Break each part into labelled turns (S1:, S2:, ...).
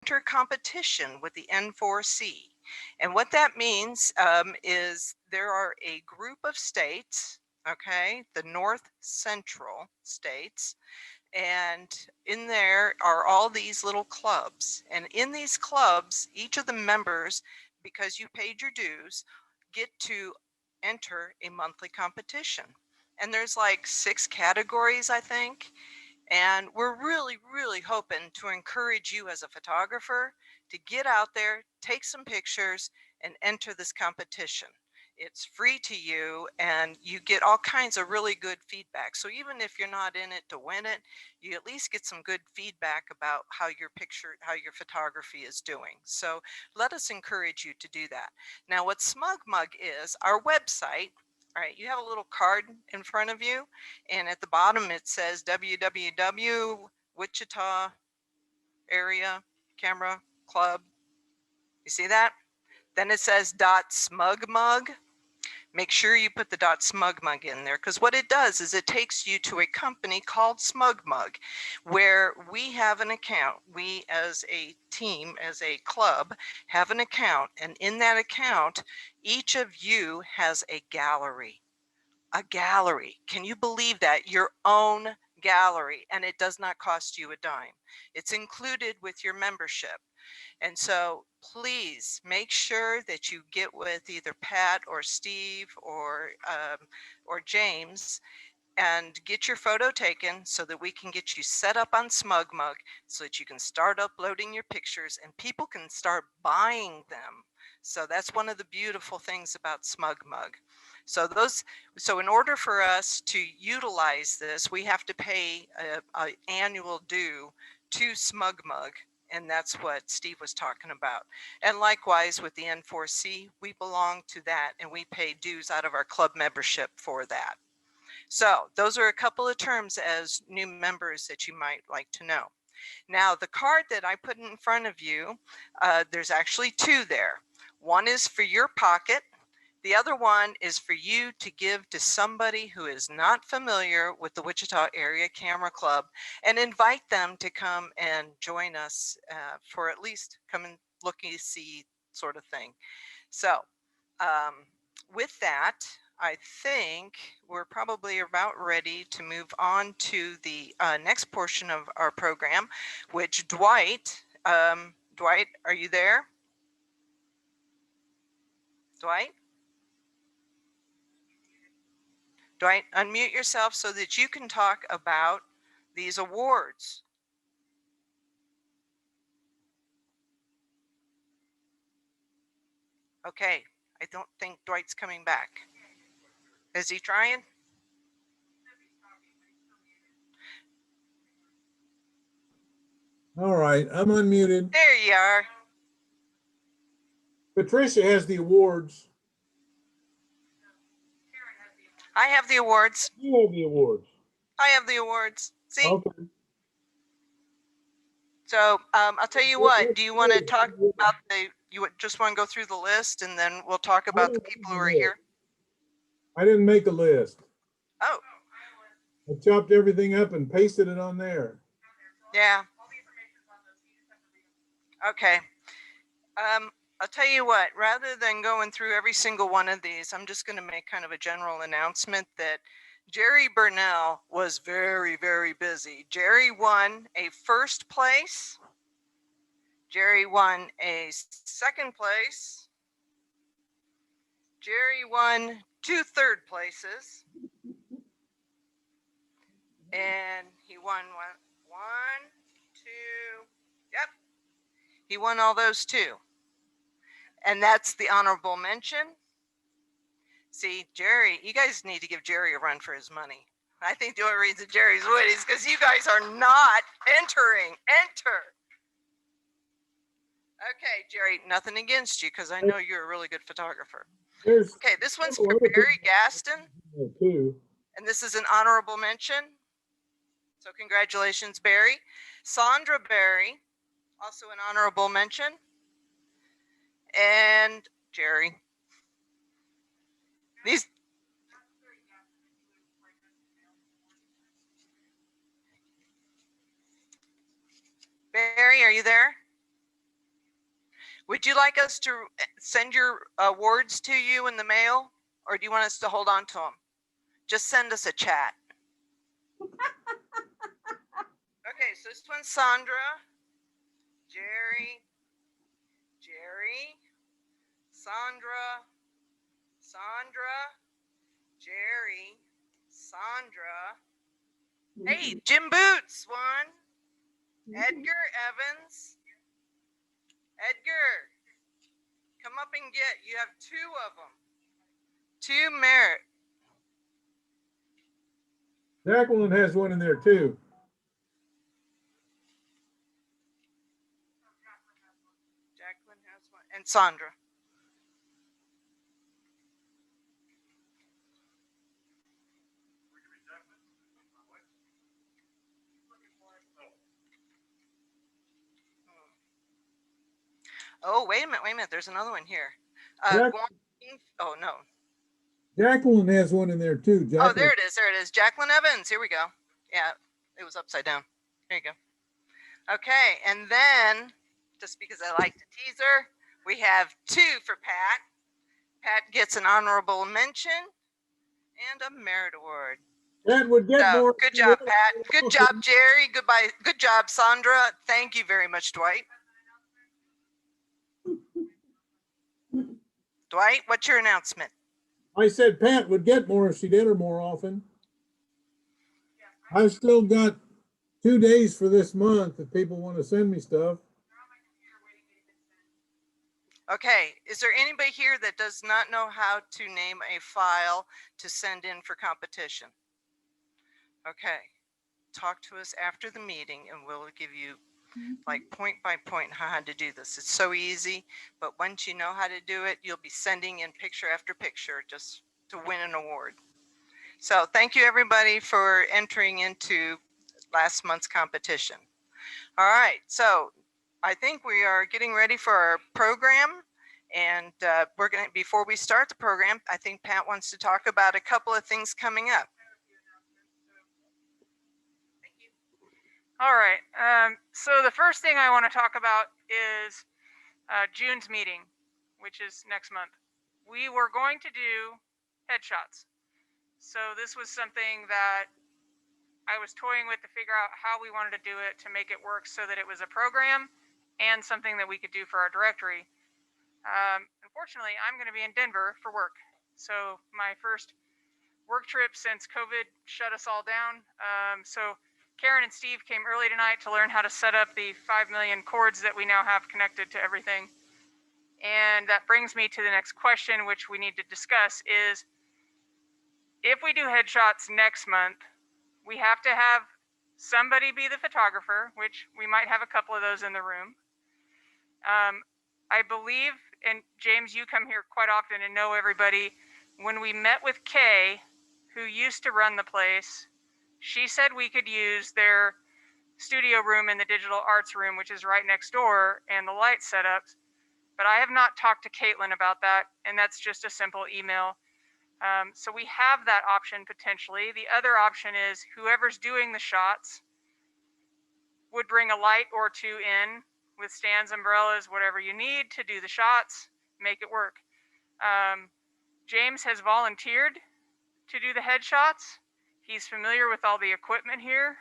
S1: enter competition with the N4C. And what that means is there are a group of states, okay, the North Central states, and in there are all these little clubs. And in these clubs, each of the members, because you paid your dues, get to enter a monthly competition. And there's like 6 categories, I think. And we're really, really hoping to encourage you as a photographer to get out there, take some pictures, and enter this competition. It's free to you and you get all kinds of really good feedback. So even if you're not in it to win it, you at least get some good feedback about how your photography is doing. So let us encourage you to do that. Now what Smug Mug is, our website, all right, you have a little card in front of you, and at the bottom it says www Wichita area camera club. You see that? Then it says .smugmug. Make sure you put the .smugmug in there, because what it does is it takes you to a company called SmugMug, where we have an account. We as a team, as a club, have an account, and in that account, each of you has a gallery. A gallery. Can you believe that? Your own gallery, and it does not cost you a dime. It's included with your membership. And so please make sure that you get with either Pat or Steve or James and get your photo taken so that we can get you set up on SmugMug so that you can start uploading your pictures and people can start buying them. So that's one of the beautiful things about SmugMug. So in order for us to utilize this, we have to pay an annual due to SmugMug, and that's what Steve was talking about. And likewise with the N4C, we belong to that and we pay dues out of our club membership for that. So those are a couple of terms as new members that you might like to know. Now the card that I put in front of you, there's actually 2 there. One is for your pocket. The other one is for you to give to somebody who is not familiar with the Wichita Area Camera Club and invite them to come and join us for at least come and look and see sort of thing. So with that, I think we're probably about ready to move on to the next portion of our program, which Dwight, Dwight, are you there? Dwight? Dwight, unmute yourself so that you can talk about these awards. Okay, I don't think Dwight's coming back. Is he trying?
S2: All right, I'm unmuted.
S1: There you are.
S2: Patricia has the awards.
S1: I have the awards.
S2: You have the awards.
S1: I have the awards. See?
S2: Okay.
S1: So I'll tell you what, do you want to talk about you just want to go through the list and then we'll talk about the people who are here?
S2: I didn't make a list.
S1: Oh.
S2: I chopped everything up and pasted it on there.
S1: Yeah. Okay. I'll tell you what, rather than going through every single one of these, I'm just going to make kind of a general announcement that Jerry Burnell was very, very busy. Jerry won a 1st place. Jerry won a 2nd place. Jerry won 2 3rd places. And he won one, 2, yep. He won all those too. And that's the honorable mention. See, Jerry, you guys need to give Jerry a run for his money. I think the only reason Jerry's winning is because you guys are not entering. Enter. Okay, Jerry, nothing against you because I know you're a really good photographer. Okay, this one's for Barry Gaston. And this is an honorable mention. So congratulations, Barry. Sandra Barry, also an honorable mention. And Jerry. These. Barry, are you there? Would you like us to send your awards to you in the mail, or do you want us to hold on to them? Just send us a chat. Okay, so this one's Sandra, Jerry, Sandra, Jerry, Sandra. Hey, Jim Boots won. Edgar Evans. Edgar, come up and get. You have 2 of them. 2 merit.
S2: Jacqueline has one in there too.
S1: Jacqueline has one. And Sandra. Oh, wait a minute. There's another one here. Oh, no.
S2: Jacqueline has one in there too. Jacqueline.
S1: Oh, there it is. Jacqueline Evans. Here we go. Yeah, it was upside down. There you go. Okay, and then, just because I like to tease her, we have 2 for Pat. Pat gets an honorable mention and a merit award.
S2: Pat would get more.
S1: Good job, Pat. Good job, Jerry. Goodbye. Good job, Sandra. Thank you very much, Dwight. Dwight, what's your announcement?
S2: I said Pat would get more if she'd enter more often. I've still got 2 days for this month if people want to send me stuff.
S1: Okay, is there anybody here that does not know how to name a file to send in for competition? Okay, talk to us after the meeting and we'll give you like point by point how to do this. It's so easy, but once you know how to do it, you'll be sending in picture after picture just to win an award. So thank you everybody for entering into last month's competition. All right, so I think we are getting ready for our program, and we're going to, before we start the program, I think Pat wants to talk about a couple of things coming up.
S3: All right, so the first thing I want to talk about is June's meeting, which is next month. We were going to do headshots. So this was something that I was toying with to figure out how we wanted to do it to make it work so that it was a program and something that we could do for our directory. Unfortunately, I'm going to be in Denver for work. So my first work trip since COVID shut us all down. So Karen and Steve came early tonight to learn how to set up the 5 million cords that we now have connected to everything. And that brings me to the next question, which we need to discuss is, if we do headshots next month, we have to have somebody be the photographer, which we might have a couple of those in the room. I believe, and James, you come here quite often and know everybody, when we met with Kay, who used to run the place, she said we could use their studio room in the digital arts room, which is right next door, and the light setups. But I have not talked to Caitlin about that, and that's just a simple email. So we have that option potentially. The other option is whoever's doing the shots would bring a light or 2 in with stands, umbrellas, whatever you need to do the shots, make it work. James has volunteered to do the headshots. He's familiar with all the equipment here.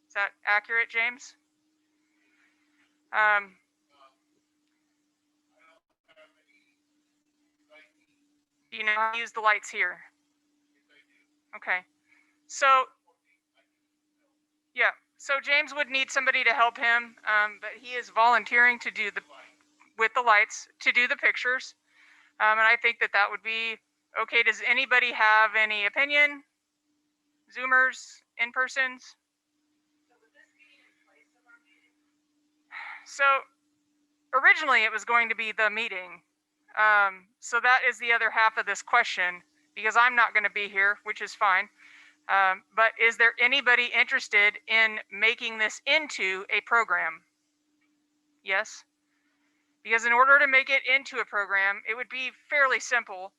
S3: Is that accurate, James? Do you know how to use the lights here? Okay. So, yeah. So James would need somebody to help him, but he is volunteering to do with the lights, to do the pictures. And I think that would be okay. Does anybody have any opinion? Zoomers, in-persons? So originally it was going to be the meeting. So that is the other half of this question, because I'm not going to be here, which is fine. But is there anybody interested in making this into a program? Yes? Because in order to make it into a program, it would be fairly simple,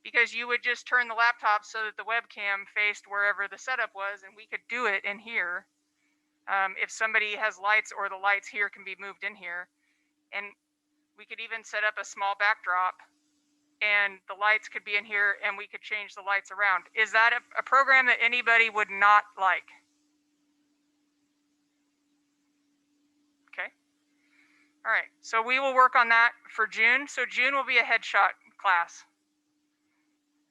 S3: because you would just turn the laptop so that the webcam faced wherever the setup was, and we could do it in here. If somebody has lights, or the lights here can be moved in here. And We could even set up a small backdrop and the lights could be in here and we could change the lights around. Is that a program that anybody would not like? Okay. All right. So we will work on that for June. So June will be a headshot class.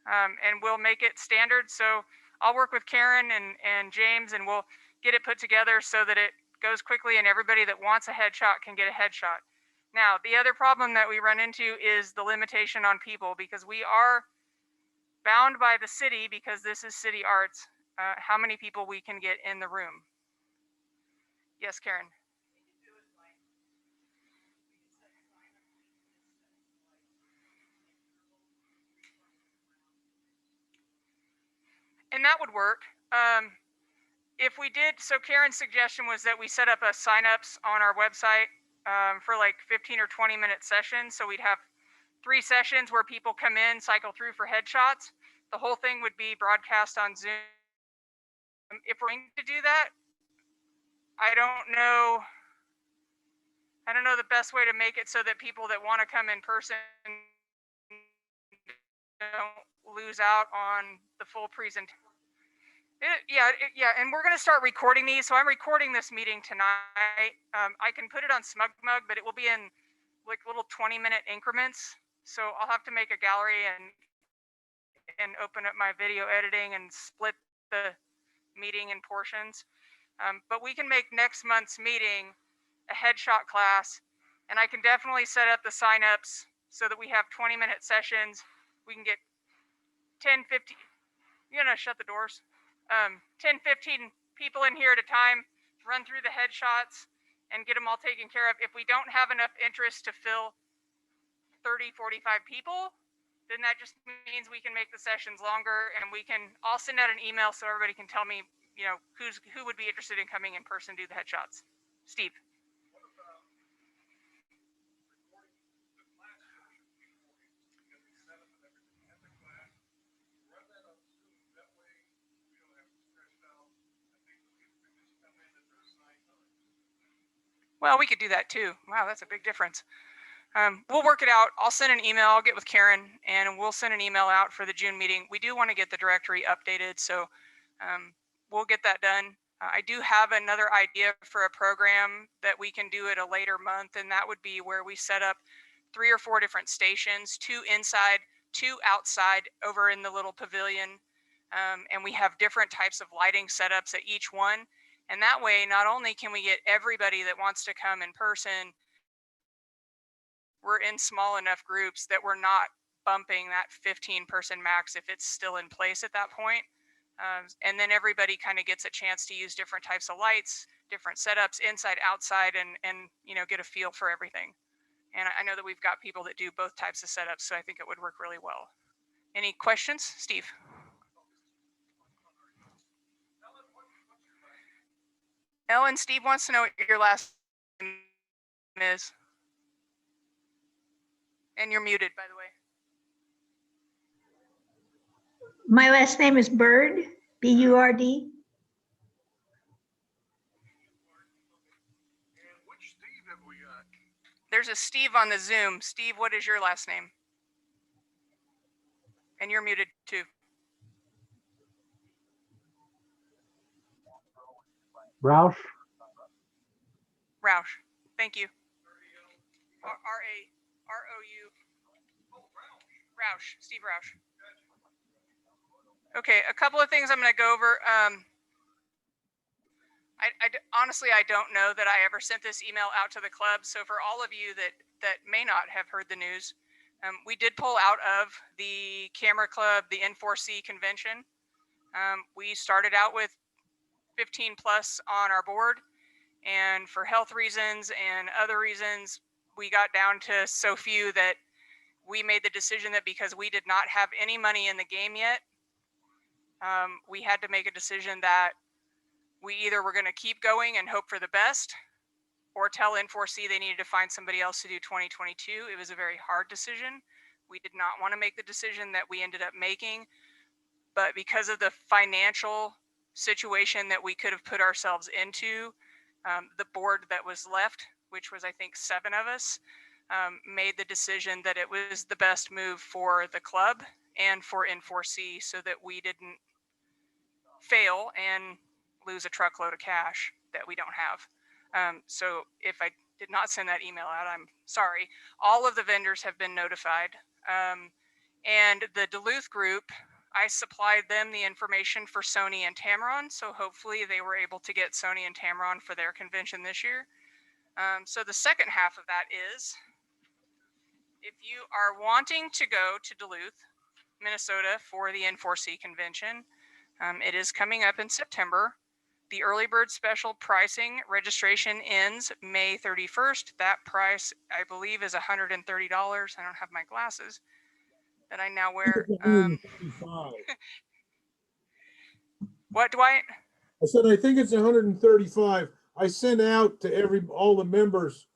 S3: And we'll make it standard. So I'll work with Karen and James and we'll get it put together so that it goes quickly and everybody that wants a headshot can get a headshot. Now, the other problem that we run into is the limitation on people because we are bound by the city because this is city arts, how many people we can get in the room. Yes, Karen. And that would work. If we did, so Karen's suggestion was that we set up a signups on our website for like 15 or 20-minute sessions. So we'd have 3 sessions where people come in, cycle through for headshots. The whole thing would be broadcast on Zoom. If we're going to do that, I don't know the best way to make it so that people that want to come in person don't lose out on the full presentation. Yeah, and we're going to start recording these. So I'm recording this meeting tonight. I can put it on SmugMug, but it will be in like little 20-minute increments. So I'll have to make a gallery and open up my video editing and split the meeting in portions. But we can make next month's meeting a headshot class, and I can definitely set up the signups so that we have 20-minute sessions. We can get 10, 15, you're gonna shut the doors. 10, 15 people in here at a time, run through the headshots and get them all taken care of. If we don't have enough interest to fill 30, 45 people, then that just means we can make the sessions longer and I'll send out an email so everybody can tell me, who would be interested in coming in person, do the headshots. Steve. Well, we could do that too. Wow, that's a big difference. We'll work it out. I'll send an email. I'll get with Karen and we'll send an email out for the June meeting. We do want to get the directory updated, so we'll get that done. I do have another idea for a program that we can do at a later month, and that would be where we set up 3 or 4 different stations, 2 inside, 2 outside over in the little pavilion. And we have different types of lighting setups at each one. And that way, not only can we get everybody that wants to come in person, we're in small enough groups that we're not bumping that 15-person max if it's still in place at that point. And then everybody kind of gets a chance to use different types of lights, different setups, inside, outside, and get a feel for everything. And I know that we've got people that do both types of setups, so I think it would work really well. Any questions, Steve? Ellen, Steve wants to know what your last name is. And you're muted, by the way.
S4: My last name is Bird, B-U-R-D.
S3: There's a Steve on the Zoom. Steve, what is your last name? And you're muted too.
S5: Roush.
S3: Roush. Thank you. R-A-R-O-U. Roush. Steve Roush. Okay, a couple of things I'm going to go over. Honestly, I don't know that I ever sent this email out to the club. So for all of you that may not have heard the news, we did pull out of the Camera Club, the N4C convention. We started out with 15 plus on our board, and for health reasons and other reasons, we got down to so few that we made the decision that because we did not have any money in the game yet, we had to make a decision that we either were going to keep going and hope for the best or tell N4C they needed to find somebody else to do 2022. It was a very hard decision. We did not want to make the decision that we ended up making, but because of the financial situation that we could have put ourselves into, the board that was left, which was I think 7 of us, made the decision that it was the best move for the club and for N4C so that we didn't fail and lose a truckload of cash that we don't have. So if I did not send that email out, I'm sorry. All of the vendors have been notified. And the Duluth group, I supplied them the information for Sony and Tamron. So hopefully they were able to get Sony and Tamron for their convention this year. So the second half of that is, if you are wanting to go to Duluth, Minnesota for the N4C convention, it is coming up in September. The early bird special pricing registration ends May 31st. That price, I believe, is $130. I don't have my glasses that I now wear. What, Dwight?
S2: I said, I think it's 135. I sent out to all the members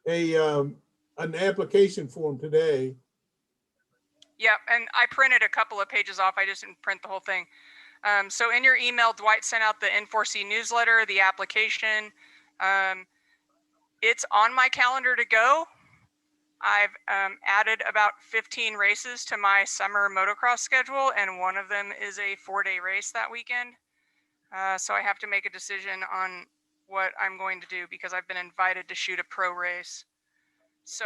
S2: an application form today.
S3: Yep, and I printed a couple of pages off. I just didn't print the whole thing. So in your email, Dwight sent out the N4C newsletter, the application. It's on my calendar to go. I've added about 15 races to my summer motocross schedule, and one of them is a 4-day race that weekend. So I have to make a decision on what I'm going to do because I've been invited to shoot a pro race. So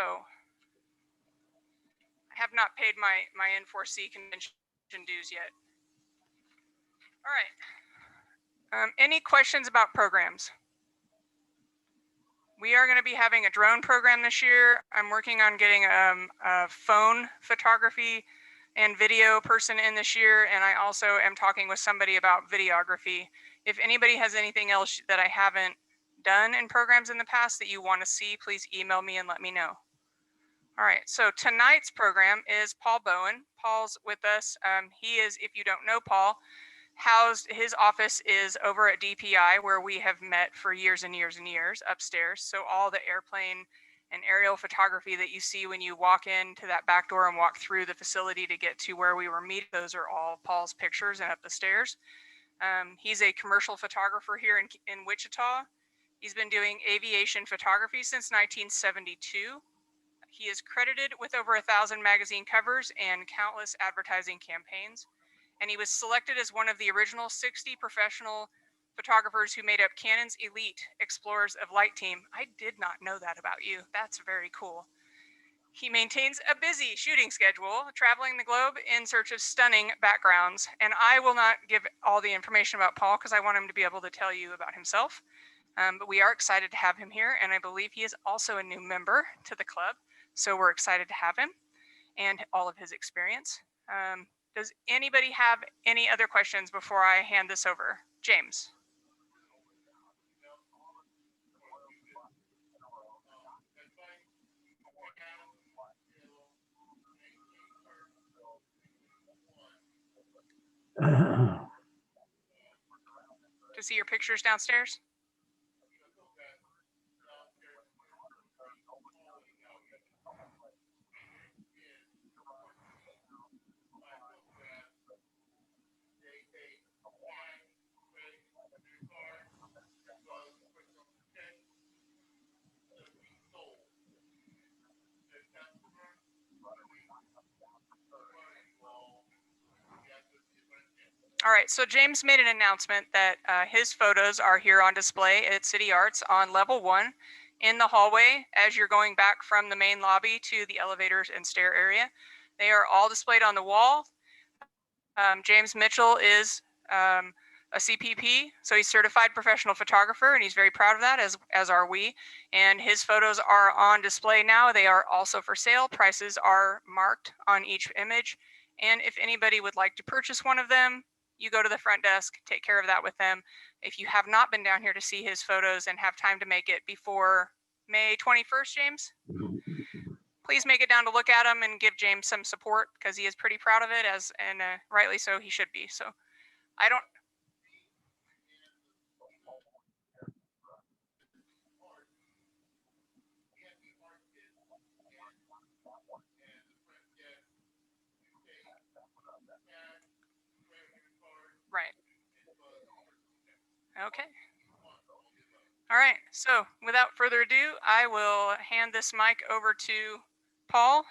S3: I have not paid my N4C convention dues yet. All right. Any questions about programs? We are going to be having a drone program this year. I'm working on getting a phone photography and video person in this year. And I also am talking with somebody about videography. If anybody has anything else that I haven't done in programs in the past that you want to see, please email me and let me know. All right, so tonight's program is Paul Bowen. Paul's with us. He is, if you don't know Paul, his office is over at DPI, where we have met for years and years and years upstairs. So all the airplane and aerial photography that you see when you walk into that back door and walk through the facility to get to where we were meeting, those are all Paul's pictures and up the stairs. He's a commercial photographer here in Wichita. He's been doing aviation photography since 1972. He is credited with over 1,000 magazine covers and countless advertising campaigns. And he was selected as one of the original 60 professional photographers who made up Canon's elite Explorers of Light team. I did not know that about you. That's very cool. He maintains a busy shooting schedule, traveling the globe in search of stunning backgrounds. And I will not give all the information about Paul because I want him to be able to tell you about himself. But we are excited to have him here. And I believe he is also a new member to the club. So we're excited to have him and all of his experience. Does anybody have any other questions before I hand this over? James. To see your pictures downstairs? All right, so James made an announcement that his photos are here on display at City Arts on level 1 in the hallway as you're going back from the main lobby to the elevators and stair area. They are all displayed on the wall. James Mitchell is a CPP, so he's certified professional photographer, and he's very proud of that, as are we. And his photos are on display now. They are also for sale. Prices are marked on each image. And if anybody would like to purchase one of them, you go to the front desk, take care of that with them. If you have not been down here to see his photos and have time to make it before May 21st, James, please make it down to look at them and give James some support because he is pretty proud of it, and rightly so, he should be. So I don't. Right. Okay. All right, so without further ado, I will hand this mic over to Paul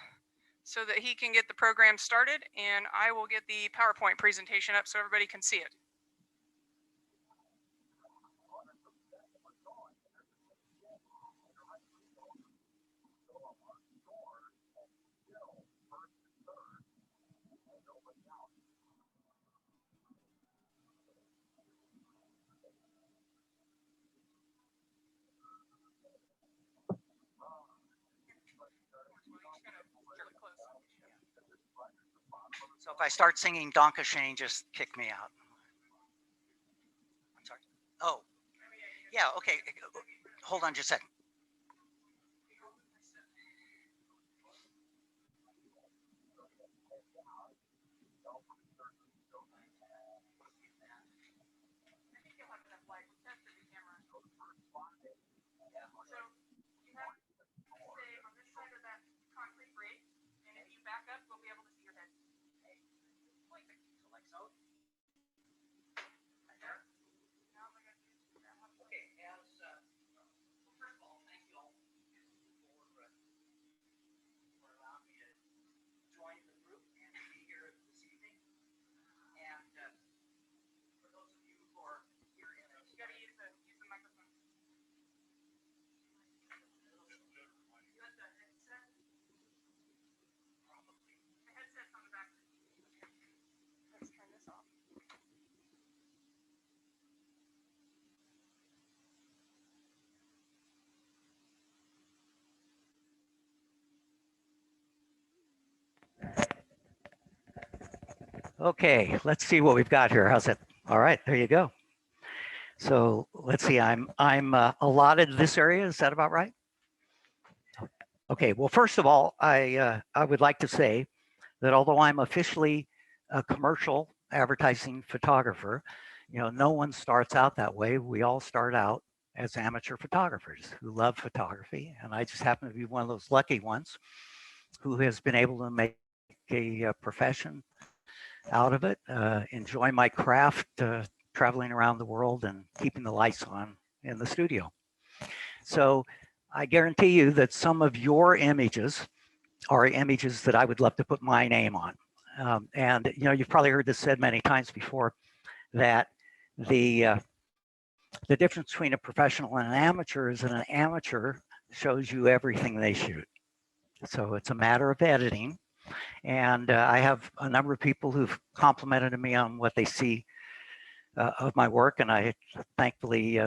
S3: so that he can get the program started, and I will get the PowerPoint presentation up so everybody can see it.
S5: So if I start singing Donka Shane, just kick me out. I'm sorry. Oh, yeah, okay. Hold on just a second. Okay, let's see what we've got here. How's it? All right, there you go. So let's see. I'm allotted this area. Is that about right? Okay. Well, first of all, I would like to say that although I'm officially a commercial advertising photographer, no one starts out that way. We all start out as amateur photographers who love photography, and I just happen to be one of those lucky ones who has been able to make a profession out of it, enjoy my craft, traveling around the world and keeping the lights on in the studio. So I guarantee you that some of your images are images that I would love to put my name on. And you've probably heard this said many times before, that the difference between a professional and an amateur is that an amateur shows you everything they shoot. So it's a matter of editing. And I have a number of people who've complimented me on what they see of my work, and I thankfully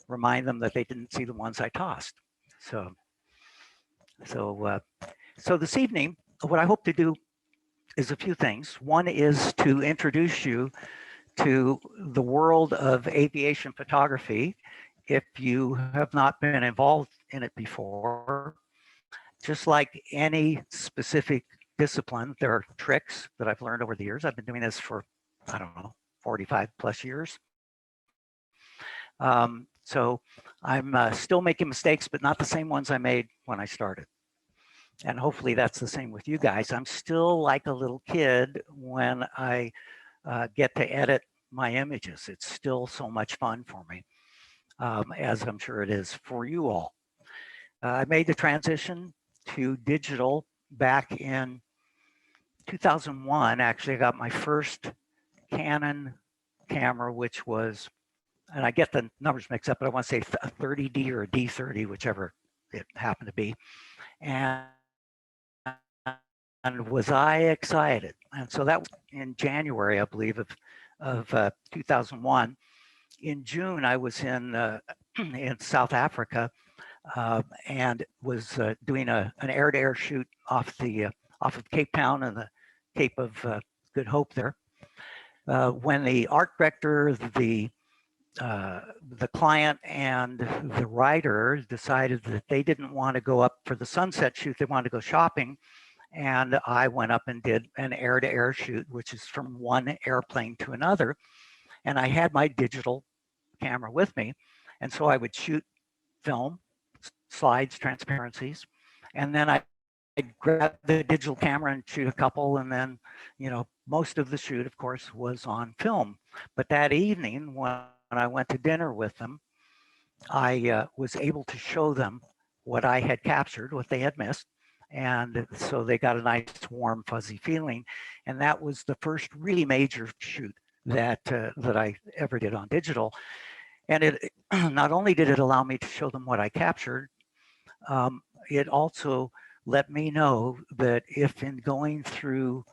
S5: remind them that they didn't see the ones I tossed. So this evening, what I hope to do is a few things. One is to introduce you to the world of aviation photography if you have not been involved in it before. Just like any specific discipline, there are tricks that I've learned over the years. I've been doing this for, I don't know, 45 plus years. So I'm still making mistakes, but not the same ones I made when I started. And hopefully that's the same with you guys. I'm still like a little kid when I get to edit my images. It's still so much fun for me, as I'm sure it is for you all. I made the transition to digital back in 2001. Actually, I got my first Canon camera, which was, and I get the numbers mixed up, but I want to say a 30D or a D30, whichever it happened to be. And was I excited? And so that was in January, I believe, of 2001. In June, I was in South Africa and was doing an air-to-air shoot off of Cape Town and the Cape of Good Hope there. When the art director, the client, and the writer decided that they didn't want to go up for the sunset shoot, they wanted to go shopping. And I went up and did an air-to-air shoot, which is from one airplane to another. And I had my digital camera with me. And so I would shoot film, slides, transparencies, and then I'd grab the digital camera and shoot a couple. And then, most of the shoot, of course, was on film. But that evening, when I went to dinner with them, I was able to show them what I had captured, what they had missed. And so they got a nice warm fuzzy feeling. And that was the first really major shoot that I ever did on digital. And it not only did it allow me to show them what I captured, it also let me know that if in going through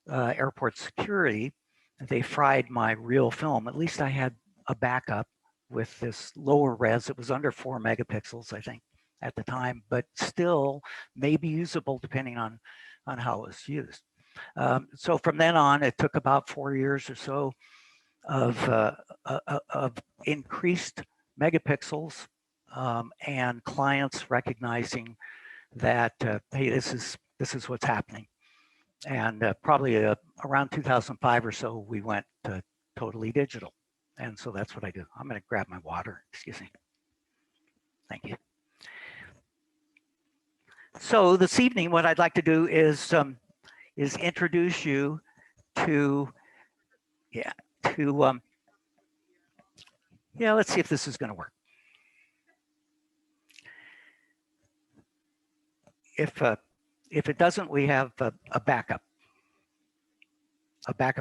S5: airport security, they fried my real film, at least I had a backup with this lower res. It was under 4 megapixels, I think, at the time, but still may be usable depending on how it was used. So from then on, it took about 4 years or so of increased megapixels and clients recognizing that hey, this is what's happening. And probably around 2005 or so, we went to totally digital. And so that's what I do. I'm going to grab my water. Excuse me. Thank you. So this evening, what I'd like to do is introduce you to, let's see if this is going to work. If it doesn't, we have a backup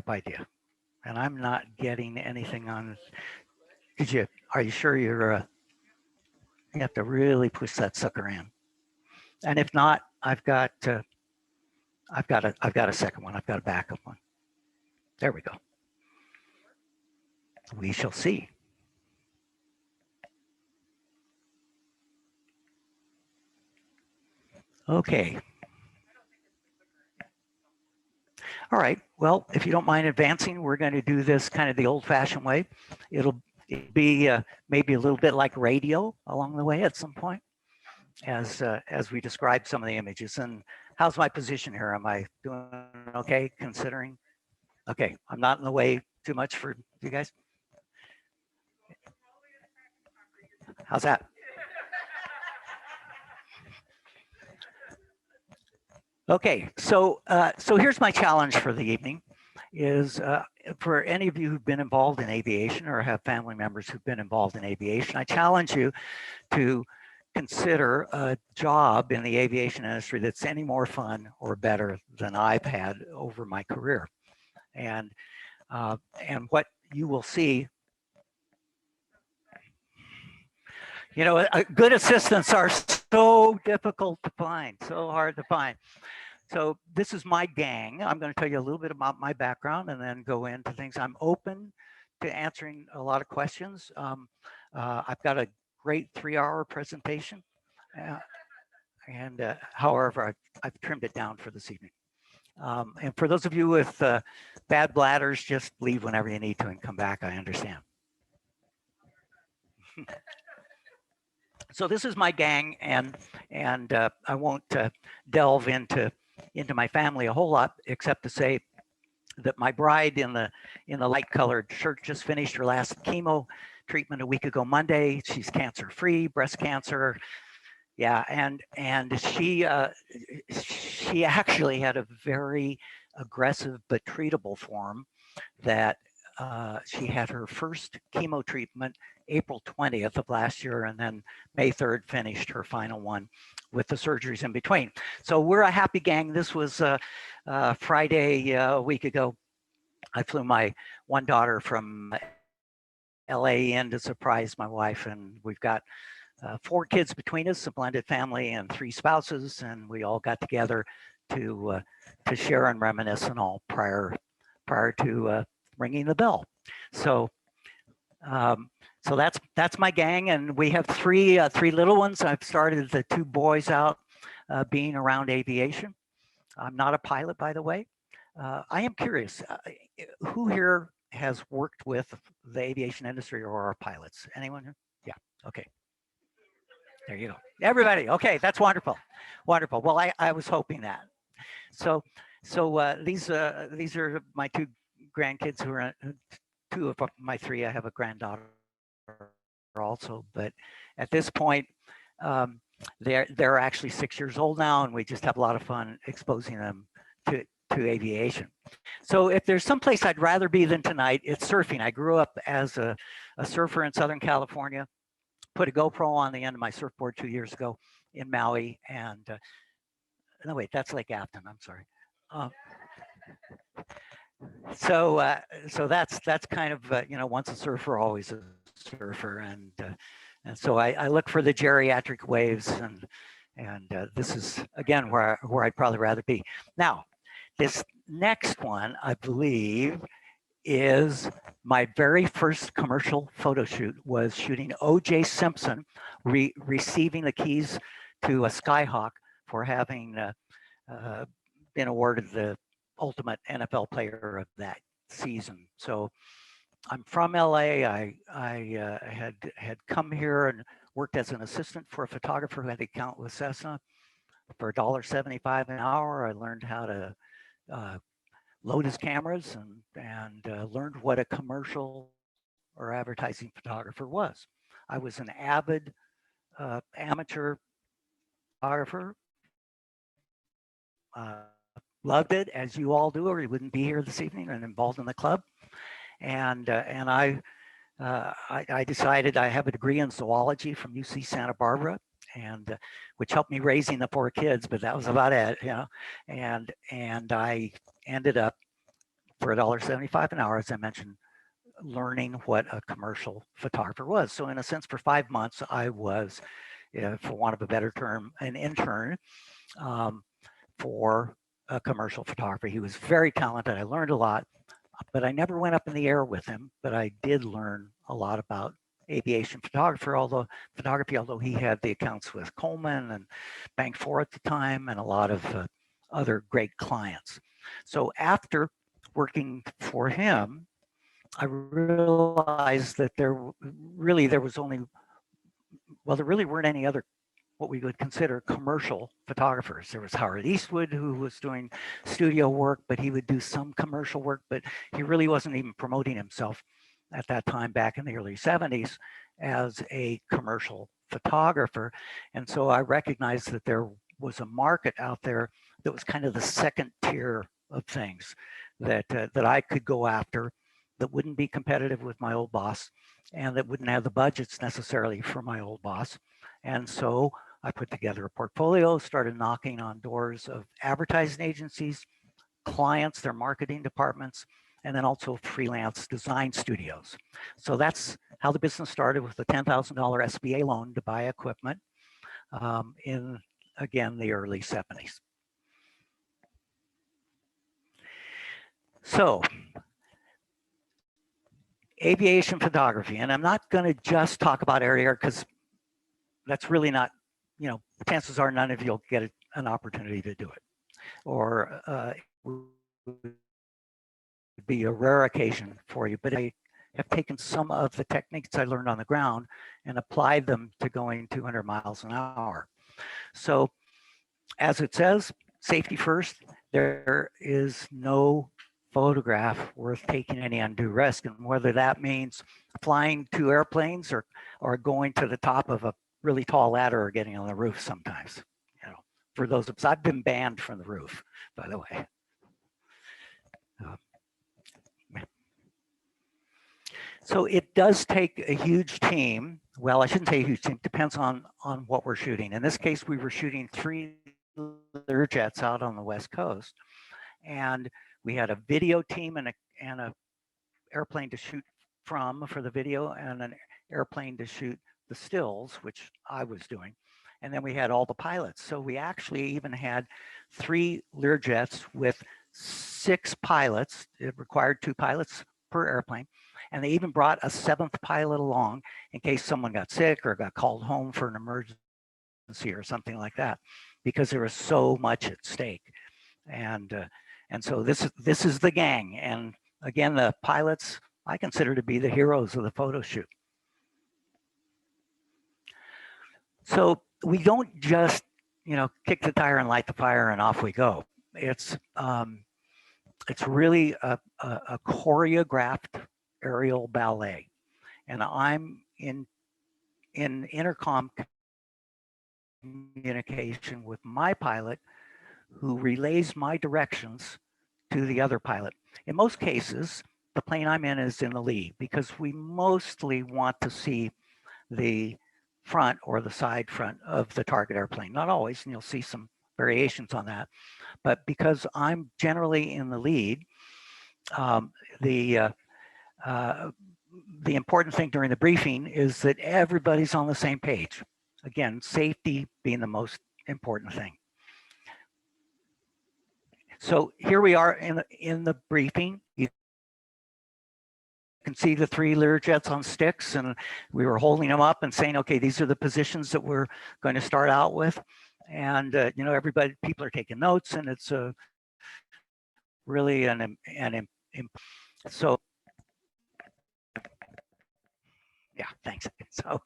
S5: idea. And I'm not getting anything on. Are you sure you're? You have to really push that sucker in. And if not, I've got a second one. I've got a backup one. There we go. We shall see. Okay. All right. Well, if you don't mind advancing, we're going to do this kind of the old-fashioned way. It'll be maybe a little bit like radio along the way at some point, as we describe some of the images. And how's my position here? Am I doing okay considering? Okay, I'm not in the way too much for you guys. How's that? Okay, so here's my challenge for the evening is for any of you who've been involved in aviation or have family members who've been involved in aviation, I challenge you to consider a job in the aviation industry that's any more fun or better than I've had over my career. And what you will see, you know, good assistants are so difficult to find, so hard to find. So this is my gang. I'm going to tell you a little bit about my background and then go into things. I'm open to answering a lot of questions. I've got a great 3-hour presentation. However, I've trimmed it down for this evening. And for those of you with bad bladders, just leave whenever you need to and come back. I understand. So this is my gang, and I won't delve into my family a whole lot, except to say that my bride in the light colored shirt just finished her last chemo treatment a week ago Monday. She's cancer free, breast cancer. Yeah, and she actually had a very aggressive but treatable form that she had her first chemo treatment April 20th of last year, and then May 3rd finished her final one with the surgeries in between. So we're a happy gang. This was Friday a week ago. I flew my one daughter from LA in to surprise my wife, and we've got 4 kids between us, a blended family, and 3 spouses, and we all got together to share and reminisce and all prior to ringing the bell. So so that's my gang, and we have 3 little ones. I've started the 2 boys out being around aviation. I'm not a pilot, by the way. I am curious, who here has worked with the aviation industry or are pilots? Anyone here? Yeah, okay. There you go. Everybody, okay, that's wonderful. Wonderful. Well, I was hoping that. So these are my 2 grandkids who are 2 of my 3. I have a granddaughter also, but at this point, they're actually 6 years old now, and we just have a lot of fun exposing them to aviation. So if there's some place I'd rather be than tonight, it's surfing. I grew up as a surfer in Southern California. put a GoPro on the end of my surfboard 2 years ago in Maui, and no, wait, that's Lake Afton. I'm sorry. So that's kind of once a surfer, always a surfer, and so I look for the geriatric waves, and this is again where I'd probably rather be. Now, this next one, I believe, is my very first commercial photo shoot. Was shooting O.J. Simpson receiving the keys to a Skyhawk for having been awarded the ultimate NFL player of that season. So I'm from LA. I had come here and worked as an assistant for a photographer who had an account with Cessna for $1.75 an hour. I learned how to load his cameras and learned what a commercial or advertising photographer was. I was an avid amateur photographer. Loved it, as you all do, or you wouldn't be here this evening and involved in the club. And I decided, I have a degree in zoology from UC Santa Barbara, and which helped me raising the 4 kids, but that was about it, And I ended up for $1.75 an hour, as I mentioned, learning what a commercial photographer was. So in a sense, for 5 months, I was, for want of a better term, an intern for a commercial photographer. He was very talented. I learned a lot, but I never went up in the air with him. But I did learn a lot about aviation photography, although he had the accounts with Coleman and Bank 4 at the time, and a lot of other great clients. So after working for him, I realized that there really weren't any other what we would consider commercial photographers. There was Howard Eastwood, who was doing studio work, but he would do some commercial work, but he really wasn't even promoting himself at that time back in the early 70s as a commercial photographer. And so I recognized that there was a market out there that was kind of the second tier of things that I could go after, that wouldn't be competitive with my old boss, and that wouldn't have the budgets necessarily for my old boss. And so I put together a portfolio, started knocking on doors of advertising agencies, clients, their marketing departments, and then also freelance design studios. So that's how the business started, with a $10,000 SBA loan to buy equipment in, again, the early 70s. So aviation photography, and I'm not going to just talk about air because that's really not, chances are none of you'll get an opportunity to do it, or it would be a rare occasion for you. But I have taken some of the techniques I learned on the ground and applied them to going 200 miles an hour. So as it says, safety first. There is no photograph worth taking any undue risk, and whether that means flying 2 airplanes or going to the top of a really tall ladder or getting on the roof sometimes. For those of us, I've been banned from the roof, by the way. So it does take a huge team. Well, I shouldn't say a huge team, depends on what we're shooting. In this case, we were shooting 3 Learjets out on the West Coast, and we had a video team and a airplane to shoot from for the video, and an airplane to shoot the stills, which I was doing. And then we had all the pilots. So we actually even had 3 Learjets with 6 pilots. It required 2 pilots per airplane. And they even brought a 7th pilot along in case someone got sick or got called home for an emergency or something like that, because there was so much at stake. And so this is the gang. And again, the pilots I consider to be the heroes of the photo shoot. So we don't just, kick the tire and light the fire and off we go. It's really a choreographed aerial ballet, and I'm in intercom communication with my pilot, who relays my directions to the other pilot. In most cases, the plane I'm in is in the lead, because we mostly want to see the front or the side front of the target airplane. Not always, and you'll see some variations on that. But because I'm generally in the lead, um, the important thing during the briefing is that everybody's on the same page. Again, safety being the most important thing. So here we are in the briefing. You can see the 3 Learjets on sticks, and we were holding them up and saying, okay, these are the positions that we're going to start out with. And you know, people are taking notes, and it's really so yeah, thanks. So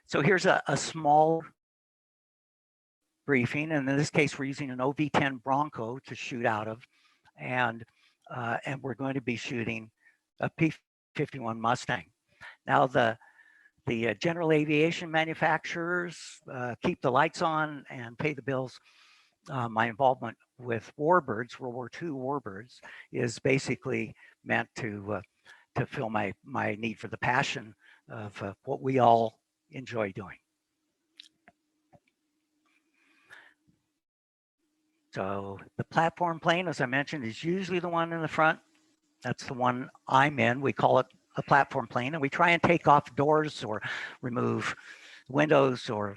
S5: so here's a small briefing, and in this case we're using an OV-10 Bronco to shoot out of, and we're going to be shooting a P-51 Mustang. Now the general aviation manufacturers keep the lights on and pay the bills. My involvement with warbirds, World War II warbirds, is basically meant to fill my need for the passion of what we all enjoy doing. So the platform plane, as I mentioned, is usually the one in the front. That's the one I'm in. We call it a platform plane, and we try and take off doors or remove windows or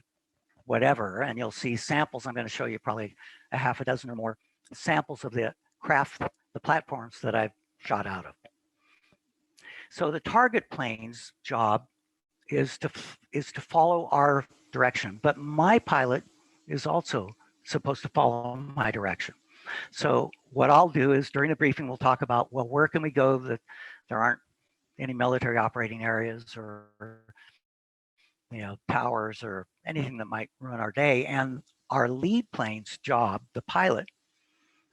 S5: whatever. And you'll see samples. I'm going to show you probably a half a dozen or more samples of the craft, the platforms that I've shot out of. So the target plane's job is to follow our direction, but my pilot is also supposed to follow my direction. So what I'll do is during the briefing, we'll talk about, well, where can we go that there aren't any military operating areas or, you know, towers or anything that might ruin our day. And our lead plane's job, the pilot,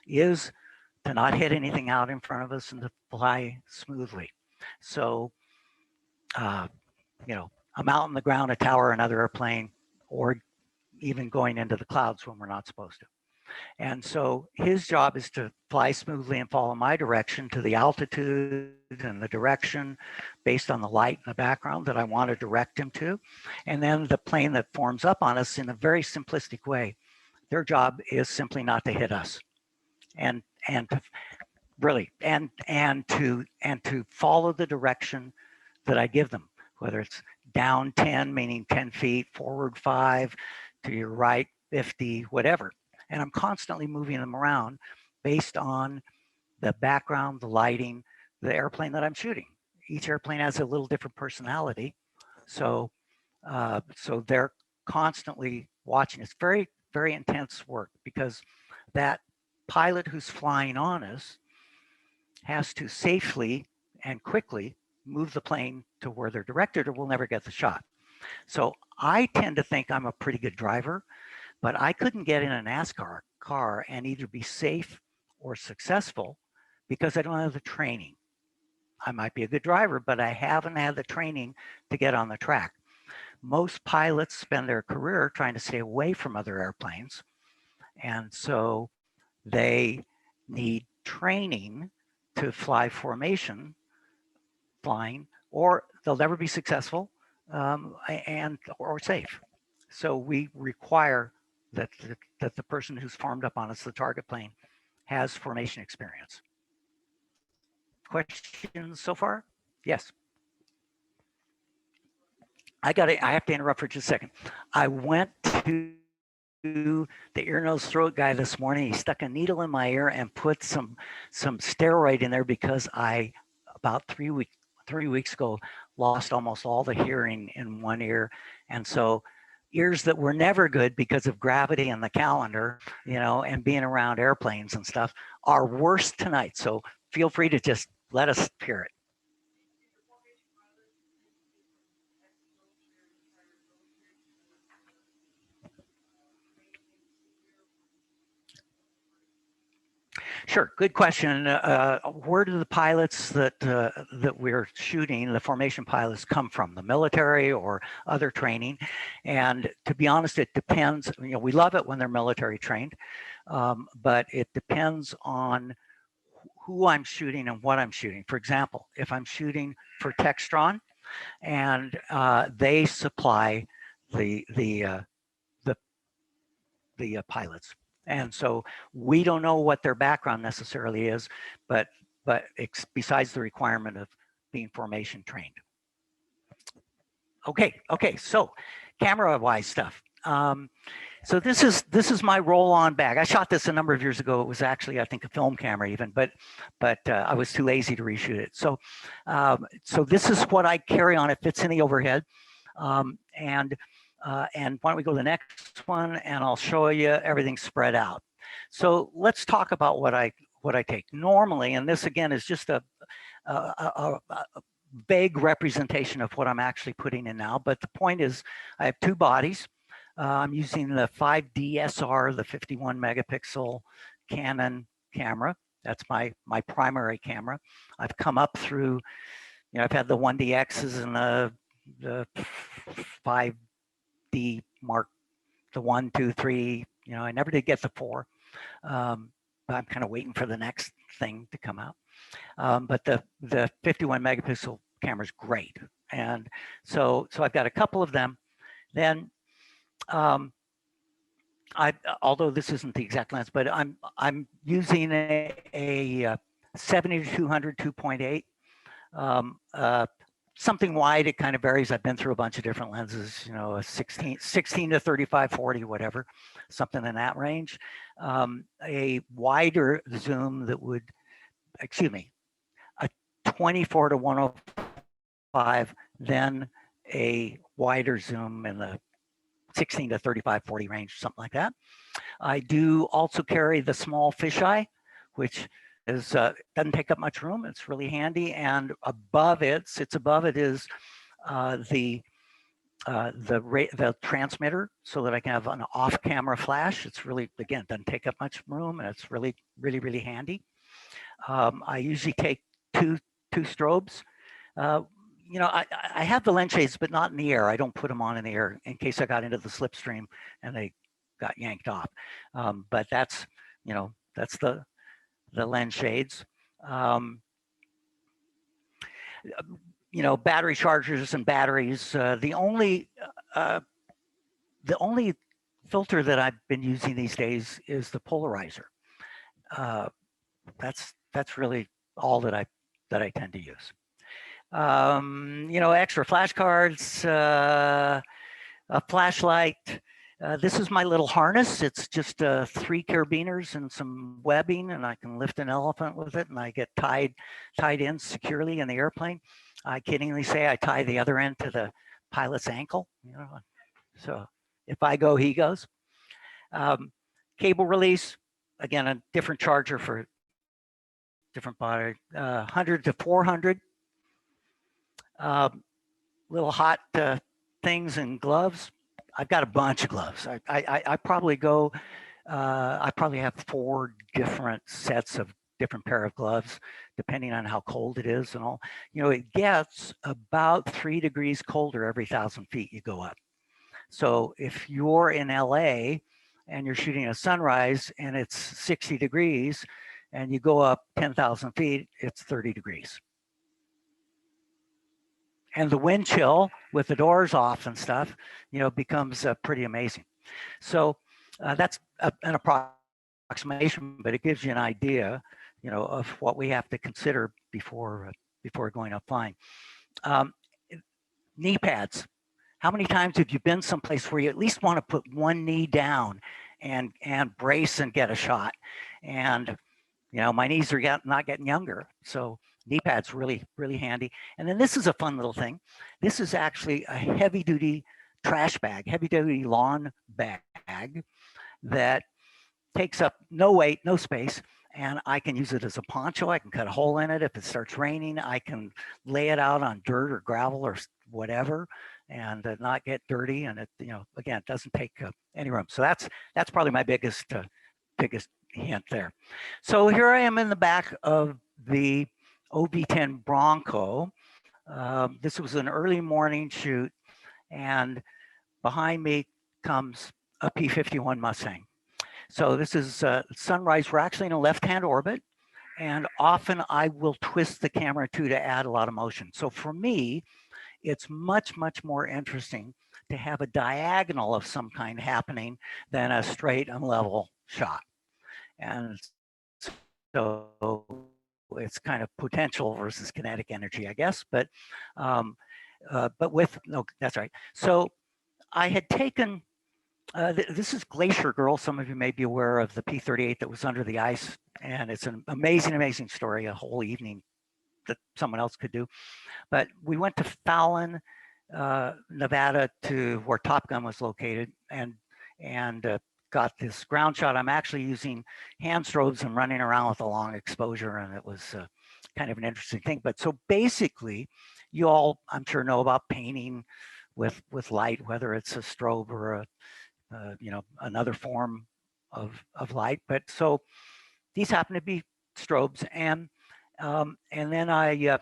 S5: is to not hit anything out in front of us and to fly smoothly. So, you know, I'm out on the ground, a tower, another airplane, or even going into the clouds when we're not supposed to. And so his job is to fly smoothly and follow my direction to the altitude and the direction based on the light in the background that I want to direct him to. And then the plane that forms up on us in a very simplistic way, their job is simply not to hit us. And to really, and to follow the direction that I give them, whether it's down 10, meaning 10 feet, forward 5, to your right 50, whatever. And I'm constantly moving them around based on the background, the lighting, the airplane that I'm shooting. Each airplane has a little different personality. So, so they're constantly watching. It's very, very intense work because that pilot who's flying on us has to safely and quickly move the plane to where they're directed or we'll never get the shot. So I tend to think I'm a pretty good driver, but I couldn't get in a NASCAR car and either be safe or successful because I don't have the training. I might be a good driver, but I haven't had the training to get on the track. Most pilots spend their career trying to stay away from other airplanes. And so they need training to fly formation flying, or they'll never be successful or safe. So we require that the person who's formed up on us, the target plane, has formation experience. Questions so far? Yes. I have to interrupt for just a second. I went to the ear, nose, throat guy this morning. He stuck a needle in my ear and put some steroid in there because I, about 3 weeks ago, lost almost all the hearing in one ear. And so ears that were never good because of gravity and the calendar, you know, and being around airplanes and stuff are worse tonight. So feel free to just let us hear it. Sure, good question. Where do the pilots that we're shooting, the formation pilots, come from? The military or other training? And to be honest, it depends. You know, we love it when they're military trained, but it depends on who I'm shooting and what I'm shooting. For example, if I'm shooting for Textron, and they supply the pilots. And so we don't know what their background necessarily is, but besides the requirement of being formation trained. Okay, so camera-wise stuff. So this is my roll-on bag. I shot this a number of years ago. It was actually, I think, a film camera even, but I was too lazy to reshoot it. So so this is what I carry on. It fits in the overhead. And why don't we go to the next one, and I'll show you everything spread out. So let's talk about what I take normally, and this again is just a vague representation of what I'm actually putting in now. But the point is, I have two bodies. I'm using the 5D SR, the 51 megapixel Canon camera. That's my primary camera. I've come up through, I've had the 1DXs and the 5D Mark, the 1, 2, 3. I never did get the 4. But I'm kind of waiting for the next thing to come out. But the 51 megapixel camera is great, and so I've got a couple of them. Then although this isn't the exact lens, but I'm using a 70-200 2.8. Something wide, it kind of varies. I've been through a bunch of different lenses, a 16 to 35, 40, whatever, something in that range. A wider zoom that would, a 24 to 105, then a wider zoom in the 16 to 35, 40 range, something like that. I do also carry the small fisheye, which is doesn't take up much room. It's really handy, and above it, sits above it, is the transmitter, so that I can have an off-camera flash. It's really, again, doesn't take up much room, and it's really handy. I usually take two strobes. I have the lens shades, but not in the air. I don't put them on in the air in case I got into the slipstream and they got yanked off. But that's the lens shades. Battery chargers and batteries. The only filter that I've been using these days is the polarizer. That's really all that I tend to use. Extra flashcards, a flashlight. This is my little harness. It's just 3 carabiners and some webbing, and I can lift an elephant with it, and I get tied in securely in the airplane. I kiddingly say I tie the other end to the pilot's ankle. So if I go, he goes. Cable release, again, a different charger for different body. 100 to 400. Little hot things and gloves. I've got a bunch of gloves. I probably go. I probably have 4 different sets of different pair of gloves, depending on how cold it is and all. It gets about 3 degrees colder every 1,000 feet you go up. So if you're in LA and you're shooting a sunrise and it's 60 degrees, and you go up 10,000 feet, it's 30 degrees. And the wind chill with the doors off and stuff, becomes pretty amazing. So that's an approximation, but it gives you an idea, of what we have to consider before going up flying. Knee pads. How many times have you been someplace where you at least want to put one knee down and brace and get a shot? And my knees are not getting younger, so knee pads really handy. And then this is a fun little thing. This is actually a heavy-duty trash bag, heavy-duty lawn bag that takes up no weight, no space, and I can use it as a poncho. I can cut a hole in it if it starts raining. I can lay it out on dirt or gravel or whatever, and not get dirty. And it, again, it doesn't take any room. So that's probably my biggest hint there. So here I am in the back of the OV-10 Bronco. This was an early morning shoot, and behind me comes a P-51 Mustang. So this is sunrise. We're actually in a left-hand orbit, and often I will twist the camera too to add a lot of motion. So for me, it's much, much more interesting to have a diagonal of some kind happening than a straight and level shot. And so it's kind of potential versus kinetic energy, I guess, but with, no, that's right. So I had taken, this is Glacier Girl. Some of you may be aware of the P-38 that was under the ice, and it's an amazing, amazing story, a whole evening that someone else could do. But we went to Fallon, Nevada, to where Top Gun was located, and got this ground shot. I'm actually using hand strobes and running around with a long exposure, and it was kind of an interesting thing. But so basically, you all, I'm sure, know about painting with light, whether it's a strobe or a another form of light. But so these happen to be strobes, and then I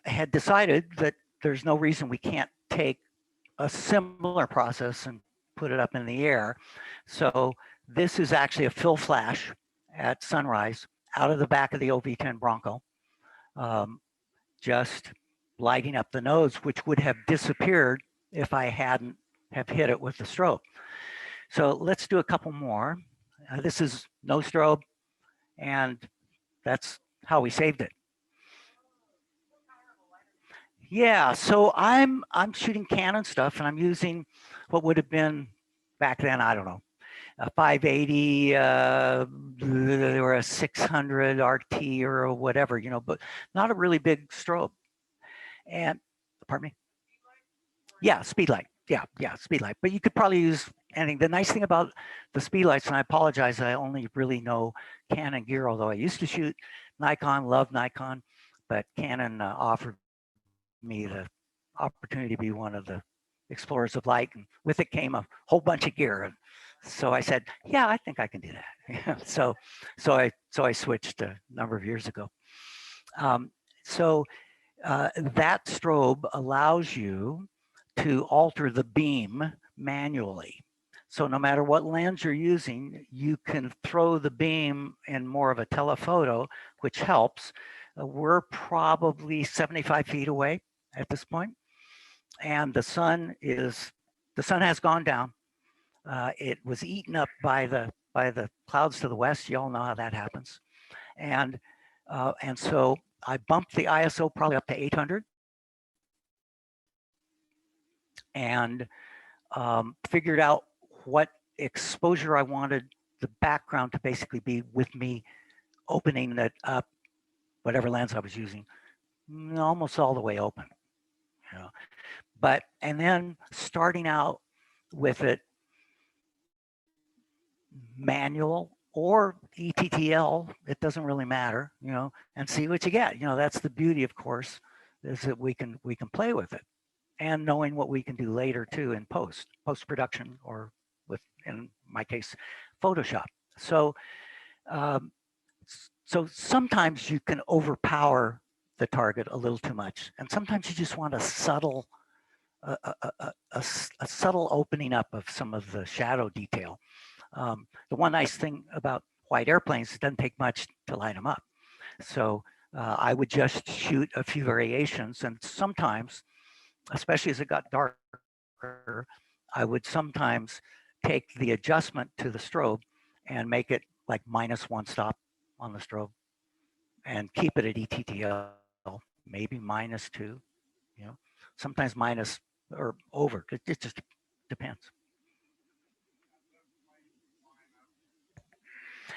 S5: had decided that there's no reason we can't take a similar process and put it up in the air. So this is actually a fill flash at sunrise out of the back of the OV-10 Bronco, just lighting up the nose, which would have disappeared if I hadn't have hit it with the strobe. So let's do a couple more. This is no strobe, and that's how we saved it. Yeah, so I'm shooting Canon stuff, and I'm using what would have been back then, I don't know, a 580 or a 600 RT or whatever, but not a really big strobe. And pardon me. Yeah, speed light. Yeah, speed light. But you could probably use anything. The nice thing about the speed lights, and I apologize, I only really know Canon gear, although I used to shoot Nikon, love Nikon, but Canon offered me the opportunity to be one of the explorers of light, and with it came a whole bunch of gear. And so I said, yeah, I think I can do that. so I switched a number of years ago. That strobe allows you to alter the beam manually. So no matter what lens you're using, you can throw the beam in more of a telephoto, which helps. We're probably 75 feet away at this point, and the sun has gone down. It was eaten up by the clouds to the west. You all know how that happens, and so I bumped the ISO probably up to 800, and figured out what exposure I wanted the background to basically be with me opening it up, whatever lens I was using, almost all the way open. And then starting out with it manual or ETTL, it doesn't really matter, and see what you get. That's the beauty, of course, is that we can play with it, and knowing what we can do later too in post-production, or with, in my case, Photoshop. So sometimes you can overpower the target a little too much, and sometimes you just want a subtle opening up of some of the shadow detail. The one nice thing about white airplanes, it doesn't take much to light them up. So I would just shoot a few variations, and sometimes, especially as it got darker, I would sometimes take the adjustment to the strobe and make it like -1 stop on the strobe and keep it at ETTL, maybe -2, sometimes minus or over. It just depends.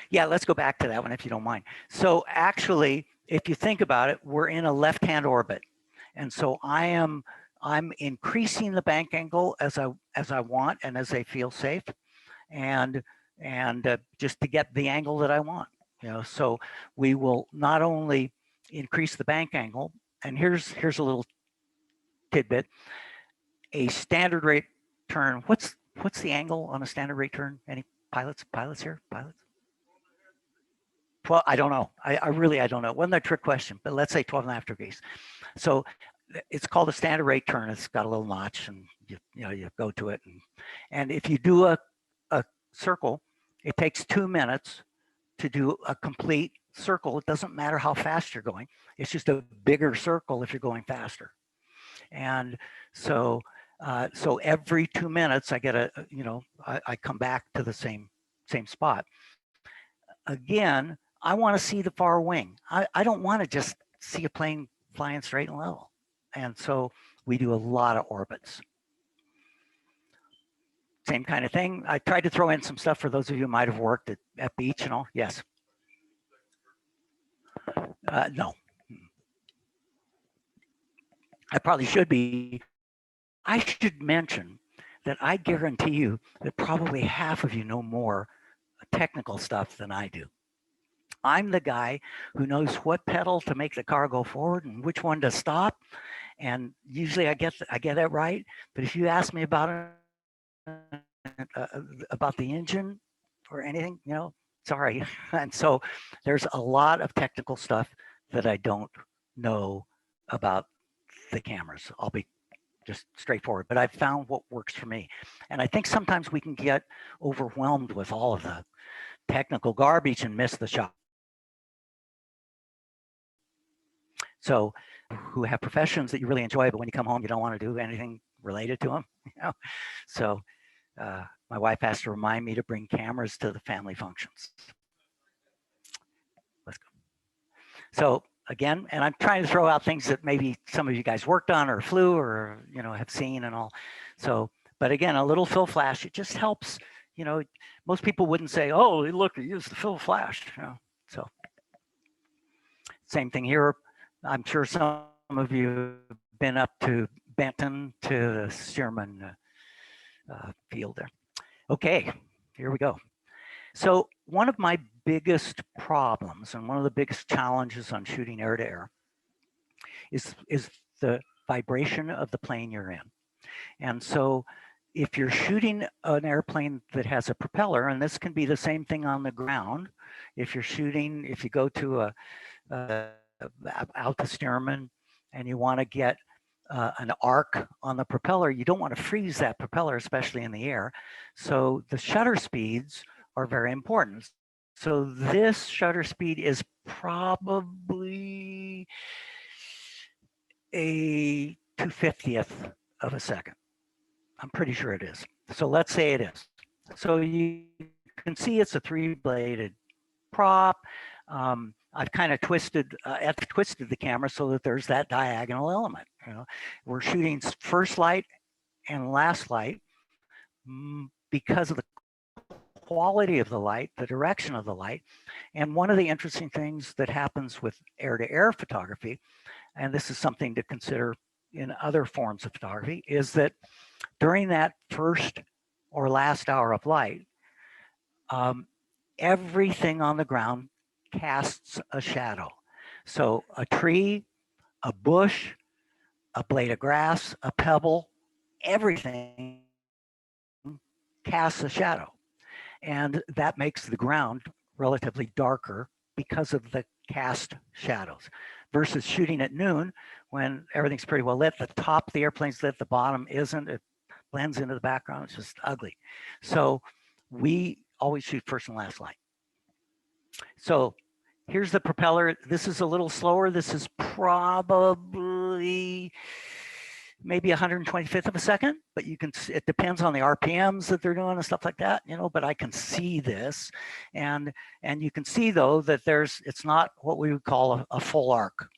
S5: Yeah, let's go back to that one if you don't mind. So actually, if you think about it, we're in a left-hand orbit. And so I'm increasing the bank angle as I want and as I feel safe, and just to get the angle that I want. So we will not only increase the bank angle, and here's a little tidbit. A standard rate turn, what's the angle on a standard rate turn? Any pilots here? Pilots? Well, I don't know. I really don't know. It wasn't a trick question, but let's say 12.5 degrees. So it's called a standard rate turn. It's got a little notch, and you go to it, and if you do a circle, it takes 2 minutes to do a complete circle. It doesn't matter how fast you're going. It's just a bigger circle if you're going faster. And so, so every 2 minutes I get I come back to the same spot. Again, I want to see the far wing. I don't want to just see a plane flying straight and level. And so we do a lot of orbits. Same kind of thing. I tried to throw in some stuff for those of you who might have worked at beach and all. Yes. No. I probably should be. I should mention that I guarantee you that probably half of you know more technical stuff than I do. I'm the guy who knows what pedal to make the car go forward and which one to stop. And usually I get it right. But if you ask me about the engine or anything, sorry. And so there's a lot of technical stuff that I don't know about the cameras. I'll be just straightforward, but I've found what works for me. And I think sometimes we can get overwhelmed with all of the technical garbage and miss the shot. So who have professions that you really enjoy, but when you come home, you don't want to do anything related to them. So my wife has to remind me to bring cameras to the family functions. Let's go. So again, and I'm trying to throw out things that maybe some of you guys worked on or flew or, have seen and all. So, but again, a little fill flash, it just helps, most people wouldn't say, oh, look, use the fill flash. So same thing here. I'm sure some of you have been up to Benton to the Sherman field there. Okay, here we go. So one of my biggest problems and one of the biggest challenges on shooting air to air is the vibration of the plane you're in. And so if you're shooting an airplane that has a propeller, and this can be the same thing on the ground, if you go to out to Stearman and you want to get an arc on the propeller, you don't want to freeze that propeller, especially in the air. So the shutter speeds are very important. So this shutter speed is probably a 2/50th of a second. I'm pretty sure it is. So let's say it is. So you can see it's a 3-bladed prop. I've kind of twisted the camera so that there's that diagonal element. We're shooting first light and last light because of the quality of the light, the direction of the light. And one of the interesting things that happens with air-to-air photography, and this is something to consider in other forms of photography, is that during that first or last hour of light, everything on the ground casts a shadow. So a tree, a bush, a blade of grass, a pebble, everything casts a shadow. And that makes the ground relatively darker because of the cast shadows. Versus shooting at noon when everything's pretty well lit, the top of the airplane's lit, the bottom isn't, it blends into the background, it's just ugly. So we always shoot first and last light. So here's the propeller. This is a little slower. This is probably maybe 125th of a second, but it depends on the RPMs that they're doing and stuff like that, but I can see this. And you can see though that it's not what we would call a full arc,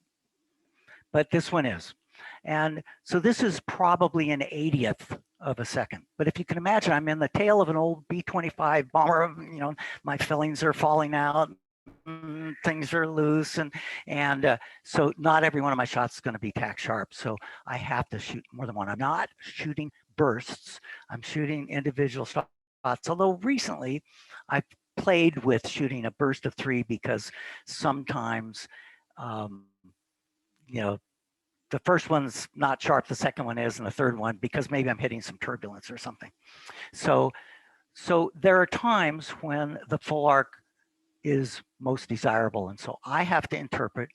S5: but this one is. And so this is probably an 80th of a second. But if you can imagine, I'm in the tail of an old B-25 bomber, my fillings are falling out, things are loose, and so not every one of my shots is going to be tack sharp. So I have to shoot more than one. I'm not shooting bursts. I'm shooting individual shots. Although recently I've played with shooting a burst of 3 because sometimes, the first one's not sharp, the second one is, and the third one because maybe I'm hitting some turbulence or something. So there are times when the full arc is most desirable. And so I have to interpret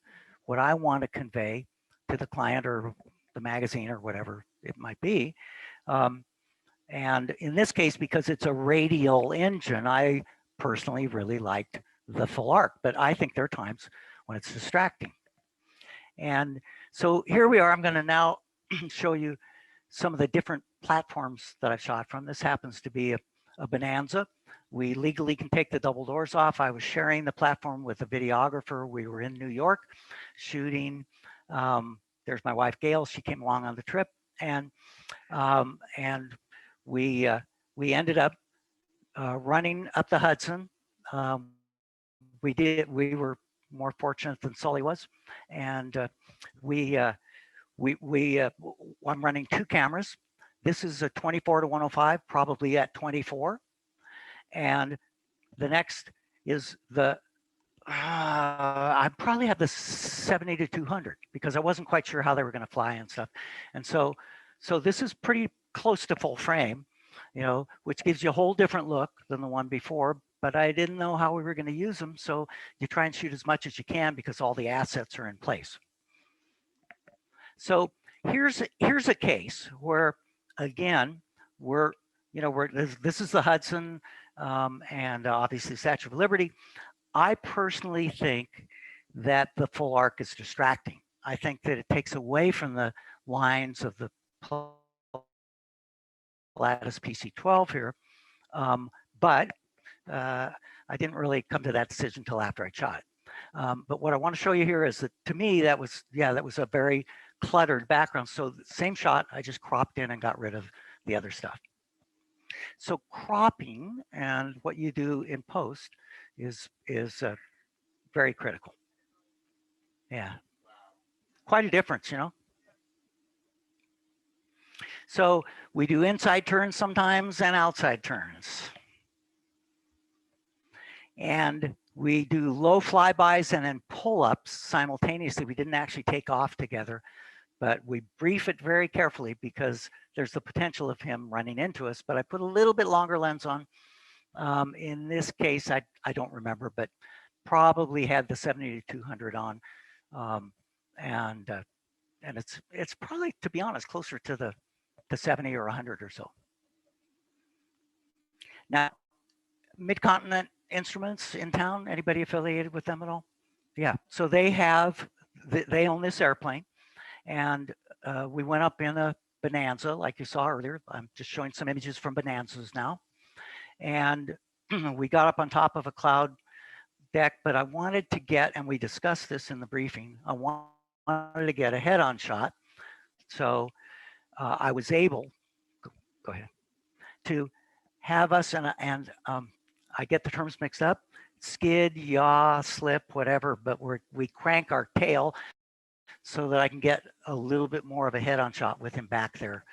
S5: what I want to convey to the client or the magazine or whatever it might be. And in this case, because it's a radial engine, I personally really liked the full arc, but I think there are times when it's distracting. And so here we are. I'm going to now show you some of the different platforms that I've shot from. This happens to be a Bonanza. We legally can take the double doors off. I was sharing the platform with a videographer. We were in New York shooting. There's my wife, Gail. She came along on the trip. And we ended up running up the Hudson. We were more fortunate than Sully was. And I'm running 2 cameras. This is a 24 to 105, probably at 24. And the next is the, I probably have the 70 to 200 because I wasn't quite sure how they were going to fly and stuff. And so this is pretty close to full frame, you know, which gives you a whole different look than the one before, but I didn't know how we were going to use them. So you try and shoot as much as you can because all the assets are in place. So here's a case where, again, this is the Hudson and obviously Statue of Liberty. I personally think that the full arc is distracting. I think that it takes away from the lines of the Pilatus PC-12 here, but I didn't really come to that decision until after I shot it. But what I want to show you here is that to me that was a very cluttered background. So the same shot, I just cropped in and got rid of the other stuff. So cropping and what you do in post is very critical. Yeah, quite a difference, you know. So we do inside turns sometimes and outside turns. And we do low flybys and then pull-ups simultaneously. We didn't actually take off together, but we brief it very carefully because there's the potential of him running into us. But I put a little bit longer lens on. In this case, I don't remember, but probably had the 70 to 200 on. And it's probably, to be honest, closer to the 70 or 100 or so. Now, Mid-Continent Instruments in town, anybody affiliated with them at all? Yeah, so they own this airplane, and we went up in a Bonanza like you saw earlier. I'm just showing some images from Bonanzas now. And we got up on top of a cloud deck, but I wanted to get, and we discussed this in the briefing, I wanted to get a head-on shot. So I was able, go ahead, to have us, and I get the terms mixed up, skid, yaw, slip, whatever, but we crank our tail so that I can get a little bit more of a head-on shot with him back there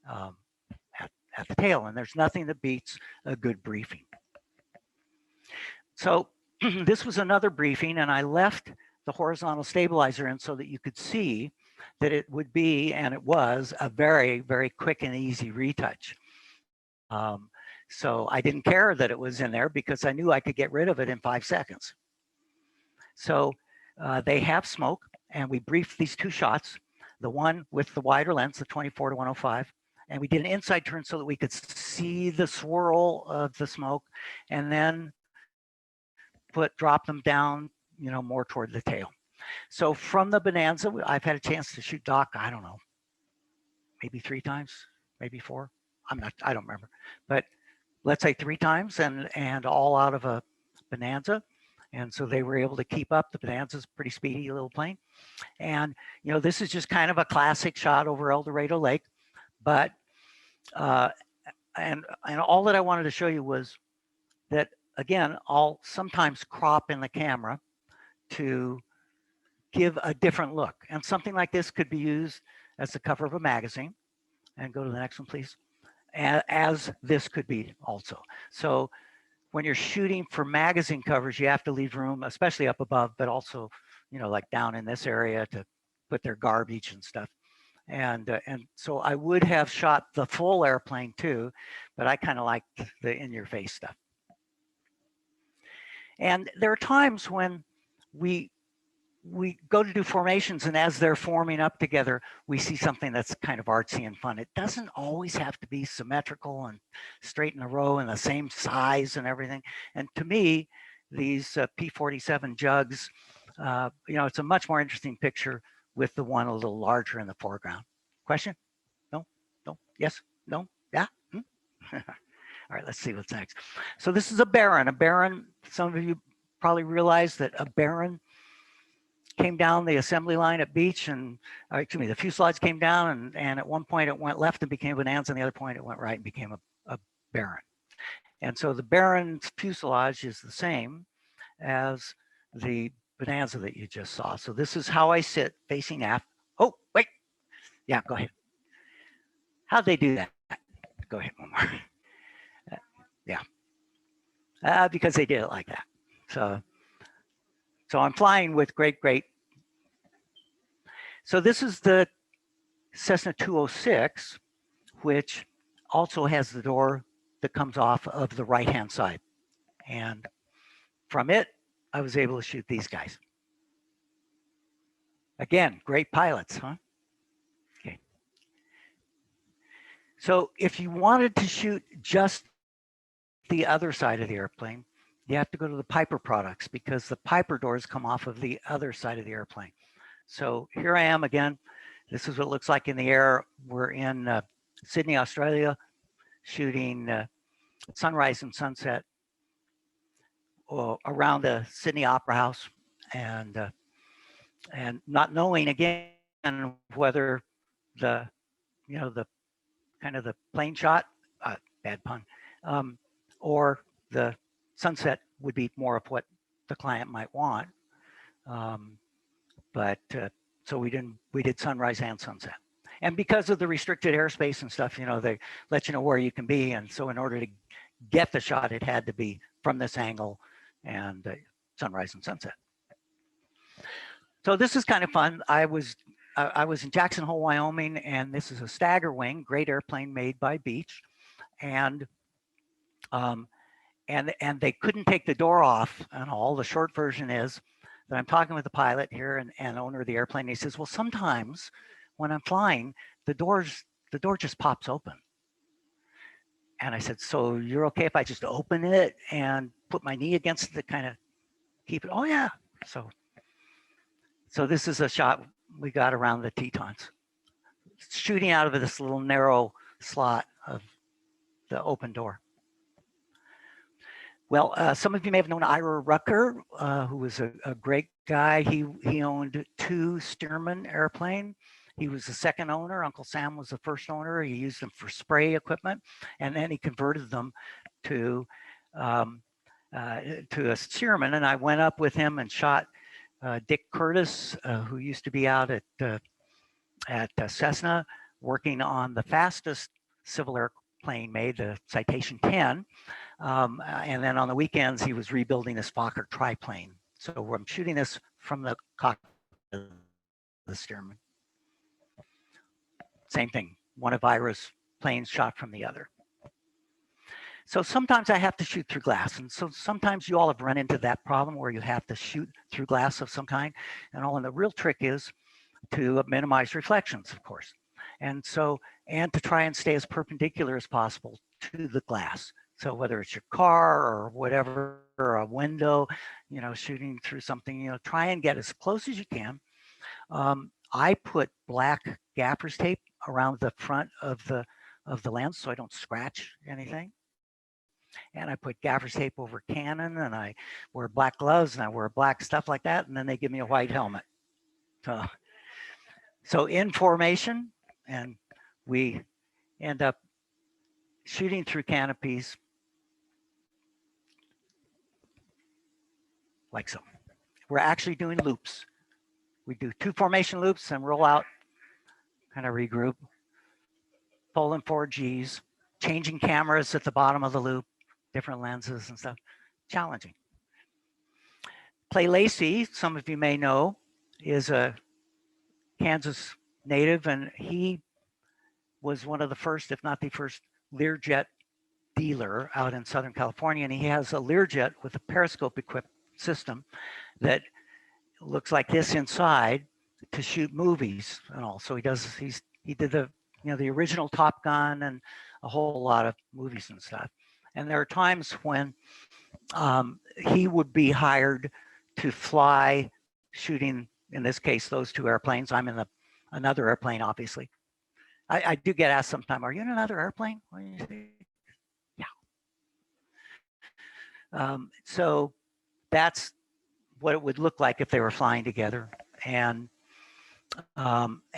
S5: at the tail. And there's nothing that beats a good briefing. So this was another briefing, and I left the horizontal stabilizer in so that you could see that it would be, and it was, a very, very quick and easy retouch. So I didn't care that it was in there because I knew I could get rid of it in 5 seconds. So they have smoke, and we briefed these 2 shots, the one with the wider lens, the 24 to 105, and we did an inside turn so that we could see the swirl of the smoke, and then drop them down, you know, more toward the tail. So from the Bonanza, I've had a chance to shoot Doc, I don't know, maybe 3 times, maybe 4. I don't remember, but let's say 3 times, and all out of a Bonanza. And so they were able to keep up. The Bonanza's a pretty speedy little plane. And, you know, this is just kind of a classic shot over El Dorado Lake. But, and all that I wanted to show you was that, again, I'll sometimes crop in the camera to give a different look. And something like this could be used as the cover of a magazine. And go to the next one, please. As this could be also. So when you're shooting for magazine covers, you have to leave room, especially up above, but also, you know, like down in this area to put their garbage and stuff. And so I would have shot the full airplane too, but I kind of like the in-your-face stuff. And there are times when we go to do formations, and as they're forming up together, we see something that's kind of artsy and fun. It doesn't always have to be symmetrical and straight in a row and the same size and everything. And to me, these P-47 jugs. You know, it's a much more interesting picture with the one a little larger in the foreground. Question? No? No? Yes? No? Yeah? Hmm? All right, let's see what's next. So this is a Baron. A Baron, some of you probably realize that a Baron came down the assembly line at Beach, and excuse me, the fuselage came down, and at one point it went left and became Bonanza, and the other point it went right and became a Baron. And so the Baron's fuselage is the same as the Bonanza that you just saw. So this is how I sit facing aft. Oh, wait. Yeah, go ahead. How'd they do that? Go ahead, one more. Yeah. Because they did it like that. So I'm flying with great. So this is the Cessna 206, which also has the door that comes off of the right-hand side. And from it, I was able to shoot these guys. Again, great pilots, huh? Okay. So if you wanted to shoot just the other side of the airplane, you have to go to the Piper products because the Piper doors come off of the other side of the airplane. So here I am again. This is what it looks like in the air. We're in Sydney, Australia, shooting sunrise and sunset around the Sydney Opera House, and not knowing again whether the kind of the plane shot, bad pun, or the sunset would be more of what the client might want. So we did sunrise and sunset. And because of the restricted airspace and stuff, they let you know where you can be. And so in order to get the shot, it had to be from this angle and sunrise and sunset. So this is kind of fun. I was in Jackson Hole, Wyoming, and this is a Stagger Wing, great airplane made by Beech. And they couldn't take the door off and all. The short version is that I'm talking with the pilot here and owner of the airplane. And he says, well, sometimes when I'm flying, the door just pops open. And I said, so you're okay if I just open it and put my knee against it to kind of keep it? Oh yeah. So this is a shot we got around the Tetons, shooting out of this little narrow slot of the open door. Well, some of you may have known Ira Rucker, who was a great guy. He owned 2 Stearman airplane. He was the second owner. Uncle Sam was the first owner. He used them for spray equipment, and then he converted them to a Stearman. And I went up with him and shot Dick Curtis, who used to be out at Cessna, working on the fastest civil airplane made, the Citation 10. And then on the weekends, he was rebuilding this Fokker triplane. So I'm shooting this from the cockpit of the Stearman. Same thing, one of Ira's planes shot from the other. So sometimes I have to shoot through glass. And so sometimes you all have run into that problem where you have to shoot through glass of some kind. And the real trick is to minimize reflections, of course. And to try and stay as perpendicular as possible to the glass. So whether it's your car or whatever, or a window, shooting through something, try and get as close as you can. I put black gaffer's tape around the front of the lens so I don't scratch anything. And I put gaffer's tape over Canon, and I wear black gloves, and I wear black stuff like that, and then they give me a white helmet. So in formation, and we end up shooting through canopies like so. We're actually doing loops. We do 2 formation loops and roll out, kind of regroup, pull in 4 Gs, changing cameras at the bottom of the loop, different lenses and stuff. Challenging. Clay Lacey, some of you may know, is a Kansas native, and he was one of the first, if not the first, Learjet dealer out in Southern California. And he has a Learjet with a periscope equipped system that looks like this inside to shoot movies and all. So he did the the original Top Gun and a whole lot of movies and stuff. And there are times when he would be hired to fly, shooting, in this case, those two airplanes. I'm in another airplane, obviously. I do get asked sometime, are you in another airplane? Yeah. So that's what it would look like if they were flying together. And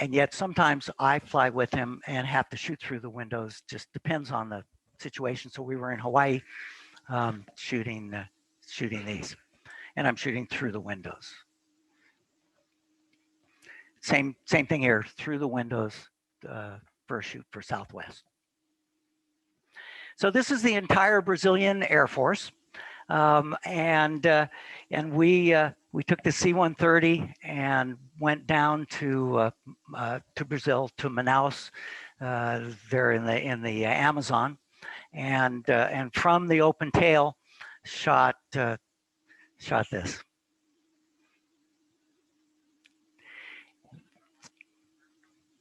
S5: yet sometimes I fly with him and have to shoot through the windows. Just depends on the situation. So we were in Hawaii shooting these, and I'm shooting through the windows. Same thing here, through the windows for a shoot for Southwest. So this is the entire Brazilian Air Force, and we took the C-130 and went down to Brazil, to Manaus, there in the Amazon, and from the open tail shot this.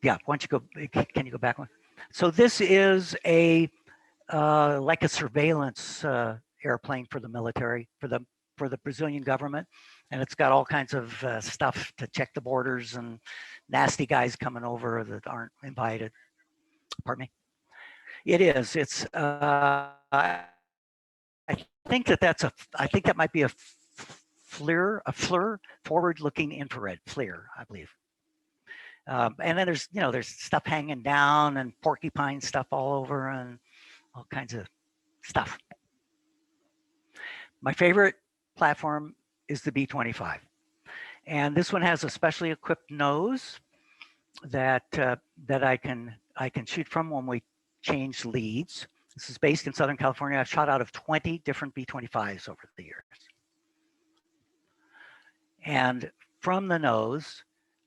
S5: Yeah, why don't you go? Can you go back one? So this is a like a surveillance airplane for the military, for the Brazilian government, and it's got all kinds of stuff to check the borders and nasty guys coming over that aren't invited. Pardon me. It is. It's. I think that might be a FLIR, forward-looking infrared FLIR, I believe. And then there's stuff hanging down and porcupine stuff all over and all kinds of stuff. My favorite platform is the B-25. And this one has a specially equipped nose that I can shoot from when we change leads. This is based in Southern California. I've shot out of 20 different B-25s over the years. And from the nose,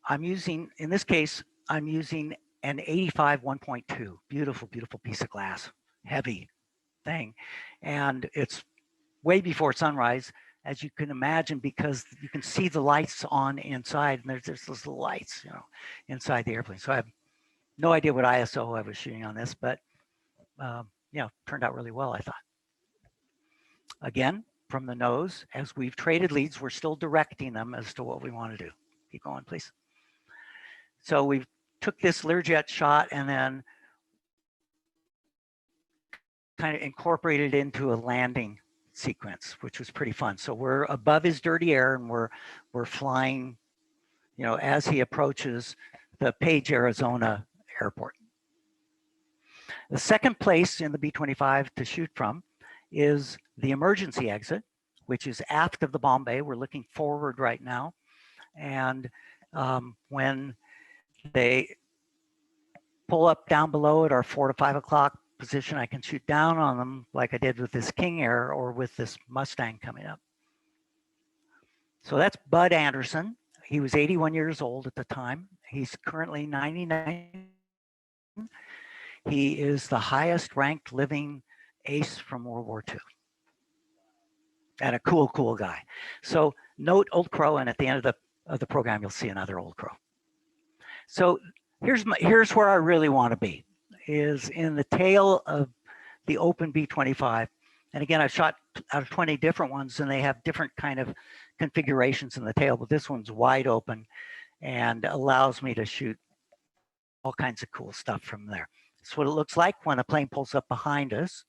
S5: I'm using, in this case, I'm using an 85 1.2. Beautiful, beautiful piece of glass, heavy thing. And it's way before sunrise, as you can imagine, because you can see the lights on inside, and there's those little lights, inside the airplane. So I have no idea what ISO I was shooting on this, but turned out really well, I thought. Again, from the nose, as we've traded leads, we're still directing them as to what we want to do. Keep going, please. So we took this Learjet shot and then kind of incorporated into a landing sequence, which was pretty fun. So we're above his dirty air and we're flying, as he approaches the Page, Arizona airport. The second place in the B-25 to shoot from is the emergency exit, which is aft of the bomb bay. We're looking forward right now. And when they pull up down below at our 4 to 5 o'clock position, I can shoot down on them like I did with this King Air or with this Mustang coming up. So that's Bud Anderson. He was 81 years old at the time. He's currently 99. He is the highest ranked living ace from World War II. And a cool guy. So note Old Crow, and at the end of the program, you'll see another Old Crow. So here's where I really want to be, is in the tail of the open B-25. And again, I've shot out of 20 different ones, and they have different kind of configurations in the tail, but this one's wide open and allows me to shoot all kinds of cool stuff from there. That's what it looks like when a plane pulls up behind us.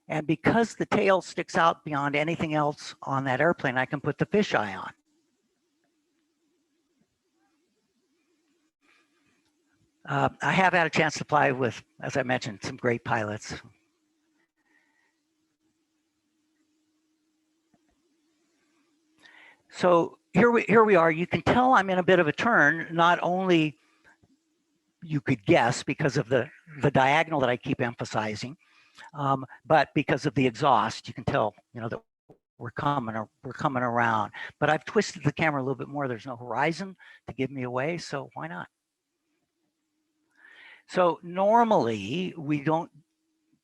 S5: And because the tail sticks out beyond anything else on that airplane, I can put the fisheye on. I have had a chance to fly with, as I mentioned, some great pilots. So here we are. You can tell I'm in a bit of a turn. Not only you could guess because of the diagonal that I keep emphasizing, but because of the exhaust, you can tell that we're coming around. But I've twisted the camera a little bit more. There's no horizon to give me away, so why not? So normally we don't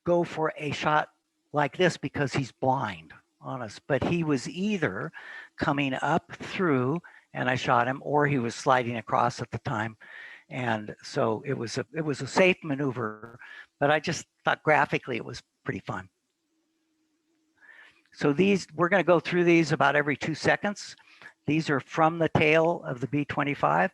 S5: go for a shot like this because he's blind on us, but he was either coming up through and I shot him, or he was sliding across at the time. And so it was a safe maneuver, but I just thought graphically it was pretty fun. So these, we're going to go through these about every 2 seconds. These are from the tail of the B-25.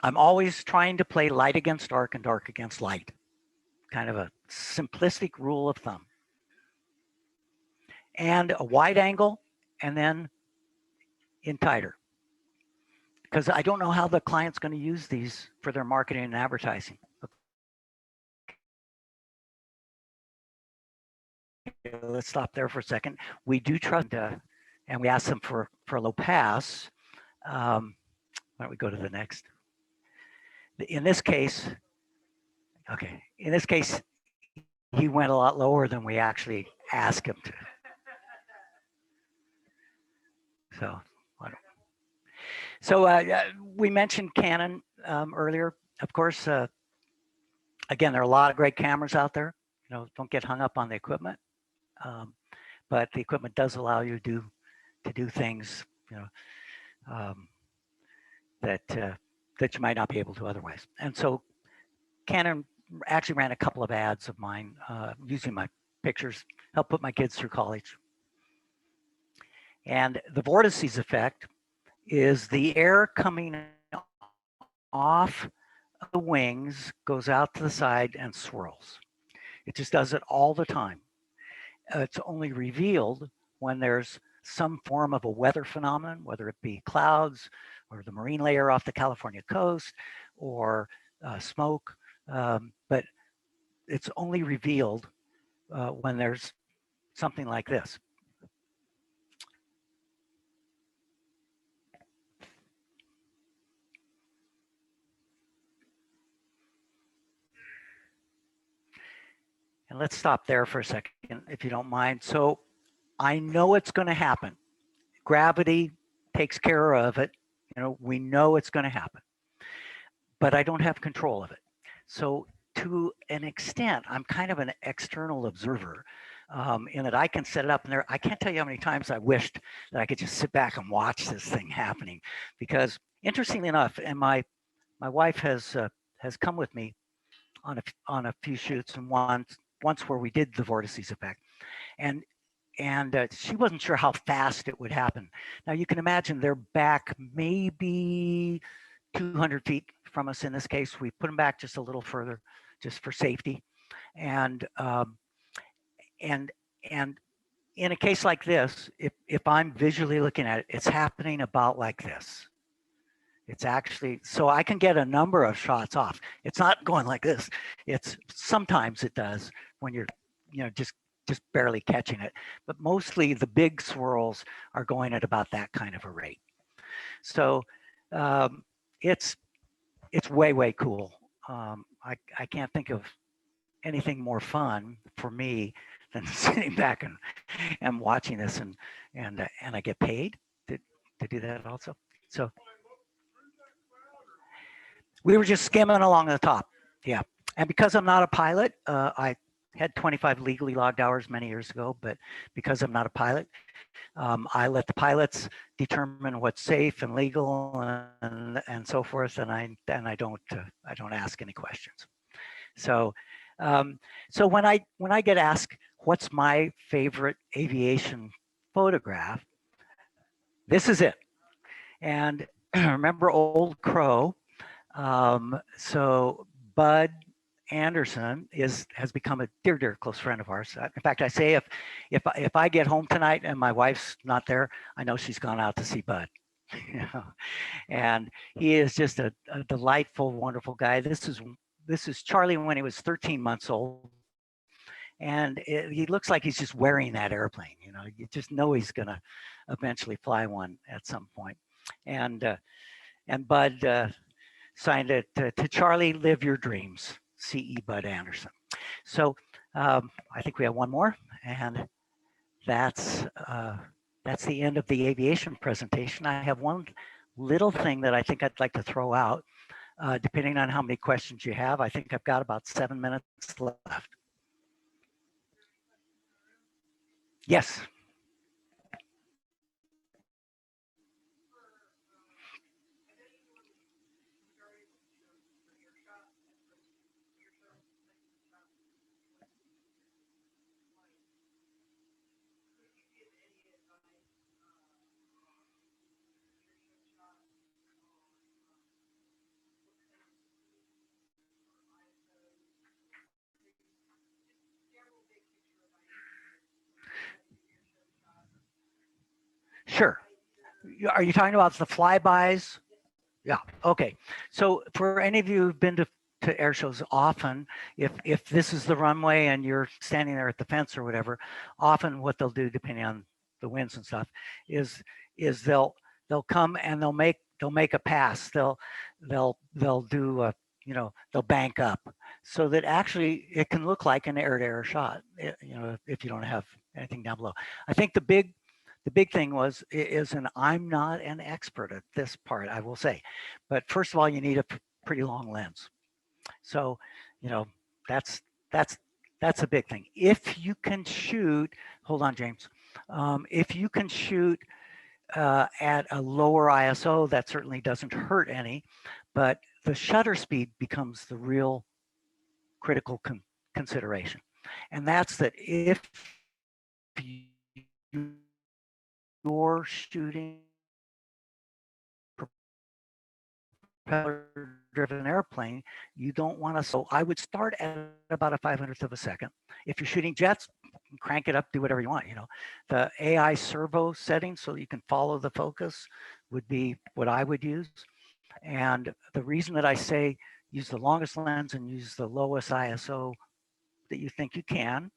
S5: I'm always trying to play light against dark and dark against light. Kind of a simplistic rule of thumb. And a wide angle, and then in tighter. Because I don't know how the client's going to use these for their marketing and advertising. Okay, let's stop there for a second. We do trust, and we ask them for a low pass. Why don't we go to the next? In this case, okay, in this case, he went a lot lower than we actually asked him to. So, we mentioned Canon earlier. Of course, again, there are a lot of great cameras out there. You know, don't get hung up on the equipment, but the equipment does allow you to do things, you know, that you might not be able to otherwise. And so, Canon actually ran a couple of ads of mine using my pictures, helped put my kids through college. And the vortices effect is the air coming off the wings, goes out to the side and swirls. It just does it all the time. It's only revealed when there's some form of a weather phenomenon, whether it be clouds or the marine layer off the California coast or smoke, but it's only revealed when there's something like this. And let's stop there for a second, if you don't mind. So I know it's going to happen. Gravity takes care of it. You know, we know it's going to happen, but I don't have control of it. So to an extent, I'm kind of an external observer in that I can set it up in there. I can't tell you how many times I wished that I could just sit back and watch this thing happening, because interestingly enough, and my wife has come with me on a few shoots, and once where we did the vortices effect, and she wasn't sure how fast it would happen. Now you can imagine they're back maybe 200 feet from us. In this case, we put them back just a little further, just for safety. And in a case like this, if I'm visually looking at it, it's happening about like this. It's actually, so I can get a number of shots off. It's not going like this. It's sometimes it does when you're, you know, just barely catching it, but mostly the big swirls are going at about that kind of a rate. So it's way cool. I can't think of anything more fun for me than sitting back and watching this, and I get paid to do that also. So we were just skimming along the top. Yeah. And because I'm not a pilot, I had 25 legally logged hours many years ago, but because I'm not a pilot, I let the pilots determine what's safe and legal and so forth, and I don't ask any questions. So so when I get asked what's my favorite aviation photograph, this is it. And remember Old Crow? So Bud Anderson has become a dear close friend of ours. In fact, I say if I get home tonight and my wife's not there, I know she's gone out to see Bud. You know? And he is just a delightful, wonderful guy. This is Charlie when he was 13 months old, and he looks like he's just wearing that airplane. You know, you just know he's gonna eventually fly one at some point. And Bud signed it to Charlie, live your dreams, C.E. Bud Anderson. So I think we have one more, and that's the end of the aviation presentation. I have one little thing that I think I'd like to throw out, depending on how many questions you have. I think I've got about 7 minutes left. Yes. Sure. Are you talking about the flybys? Yeah. Okay. So for any of you who've been to air shows, often if this is the runway and you're standing there at the fence or whatever, often what they'll do, depending on the winds and stuff, is they'll come and they'll make a pass. They'll do a, you know, they'll bank up so that actually it can look like an air-to-air shot. You know, if you don't have anything down below. I think the big thing is, and I'm not an expert at this part, I will say, but first of all, you need a pretty long lens. So, you know, that's a big thing. If you can shoot, hold on, James. If you can shoot at a lower ISO, that certainly doesn't hurt any, but the shutter speed becomes the real critical consideration. And that's that if you're shooting propeller-driven airplane, you don't want to. So I would start at about a 500th of a second. If you're shooting jets, crank it up, do whatever you want. You know, the AI servo setting so you can follow the focus would be what I would use. And the reason that I say use the longest lens and use the lowest ISO that you think you can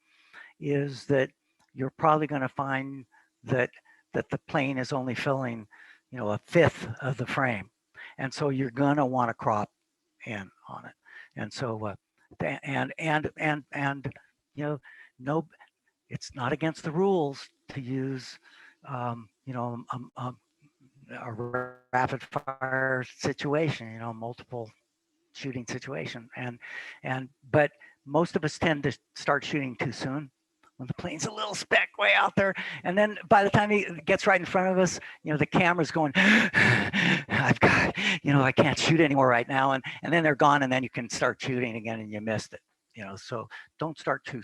S5: is that you're probably going to find that the plane is only filling, you know, a fifth of the frame. And so you're going to want to crop in on it. And so, and, you know, no, it's not against the rules to use, you know, a rapid fire situation, you know, multiple shooting situation. But most of us tend to start shooting too soon when the plane's a little speck way out there. And then by the time he gets right in front of us, you know, the camera's going, I've got, you know, I can't shoot anymore right now. And then they're gone, and then you can start shooting again and you missed it, you know. So don't start too,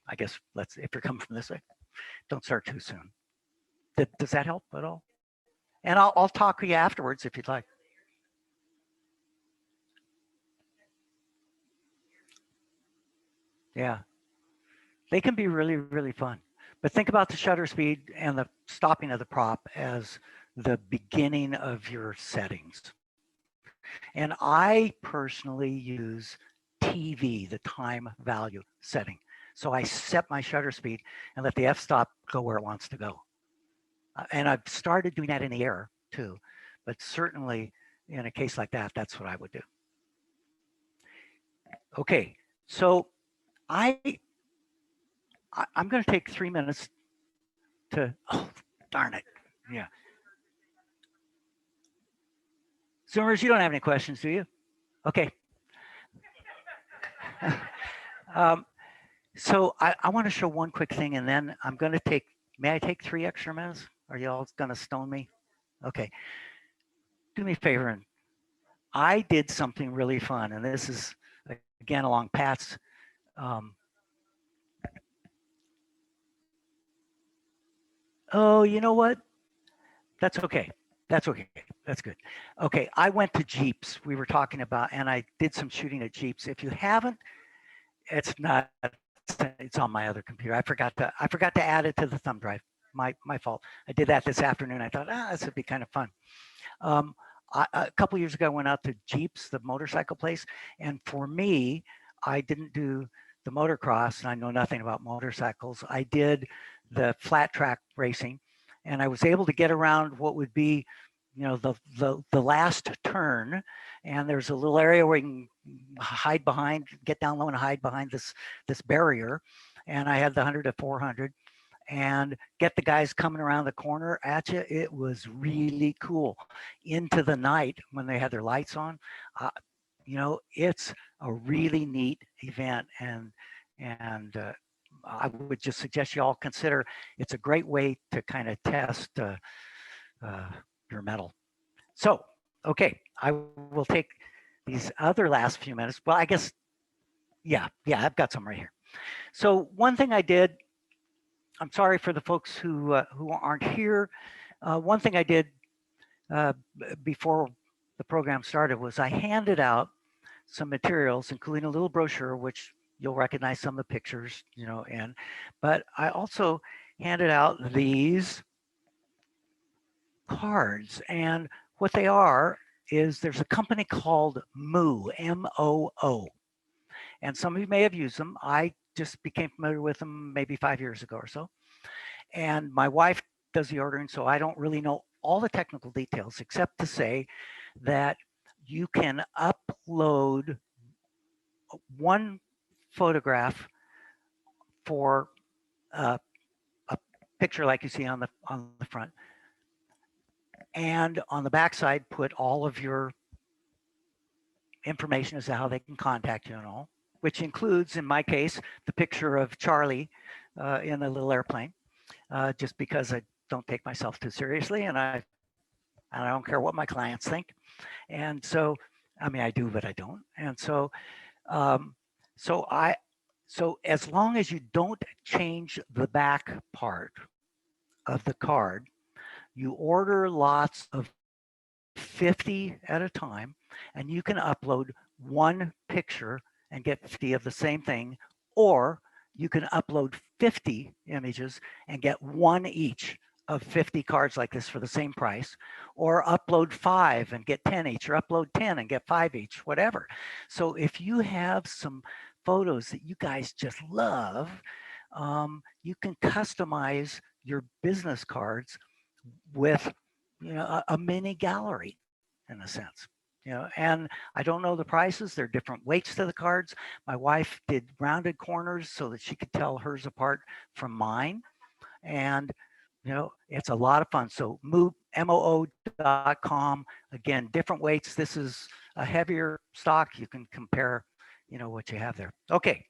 S5: I guess, if you're coming from this way, don't start too soon. Does that help at all? And I'll talk to you afterwards if you'd like. Yeah. They can be really, really fun. But think about the shutter speed and the stopping of the prop as the beginning of your settings. And I personally use TV, the time value setting. So I set my shutter speed and let the f-stop go where it wants to go. And I've started doing that in the air too. But certainly in a case like that, that's what I would do. Okay, so I'm going to take 3 minutes to, oh, darn it. Yeah. Zoomers, you don't have any questions, do you? Okay. So I want to show one quick thing, and then I'm going to take, may I take 3 extra minutes? Are you all going to stone me? Okay. Do me a favor, and I did something really fun, and this is, again, along Pat's oh, you know what? That's okay. That's okay. That's good. Okay, I went to Jeeps. We were talking about, and I did some shooting at Jeeps. If you haven't, it's not. It's on my other computer. I forgot to add it to the thumb drive. My fault. I did that this afternoon. I thought, this would be kind of fun. A couple years ago, I went out to Jeeps, the motorcycle place, and for me, I didn't do the motocross, and I know nothing about motorcycles. I did the flat track racing, and I was able to get around what would be, you know, the last turn, and there's a little area where you can hide behind, get down low and hide behind this barrier, and I had the 100 to 400 and get the guys coming around the corner at you. It was really cool. Into the night when they had their lights on, you know, it's a really neat event, and I would just suggest you all consider. It's a great way to kind of test your mettle. So, okay, I will take these other last few minutes. Well, I guess, yeah, I've got some right here. So one thing I did, I'm sorry for the folks who aren't here. One thing I did before the program started was I handed out some materials, including a little brochure, which you'll recognize some of the pictures, you know, but I also handed out these cards, and what they are is there's a company called Moo, M-O-O, and some of you may have used them. I just became familiar with them maybe 5 years ago or so, and my wife does the ordering, so I don't really know all the technical details except to say that you can upload one photograph for a picture like you see on the front, and on the back side put all of your information as to how they can contact you and all, which includes, in my case, the picture of Charlie in a little airplane, just because I don't take myself too seriously, and I don't care what my clients think. And so, I mean, I do, but I don't. And so, so as long as you don't change the back part of the card, you order lots of 50 at a time, and you can upload one picture and get 50 of the same thing, or you can upload 50 images and get one each of 50 cards like this for the same price, or upload 5 and get 10 each, or upload 10 and get 5 each, whatever. So if you have some photos that you guys just love, you can customize your business cards with, you know, a mini gallery in a sense, you know. And I don't know the prices. There are different weights to the cards. My wife did rounded corners so that she could tell hers apart from mine. And, you know, it's a lot of fun. So moo.com, again, different weights. This is a heavier stock. You can compare, you know, what you have there. Okay,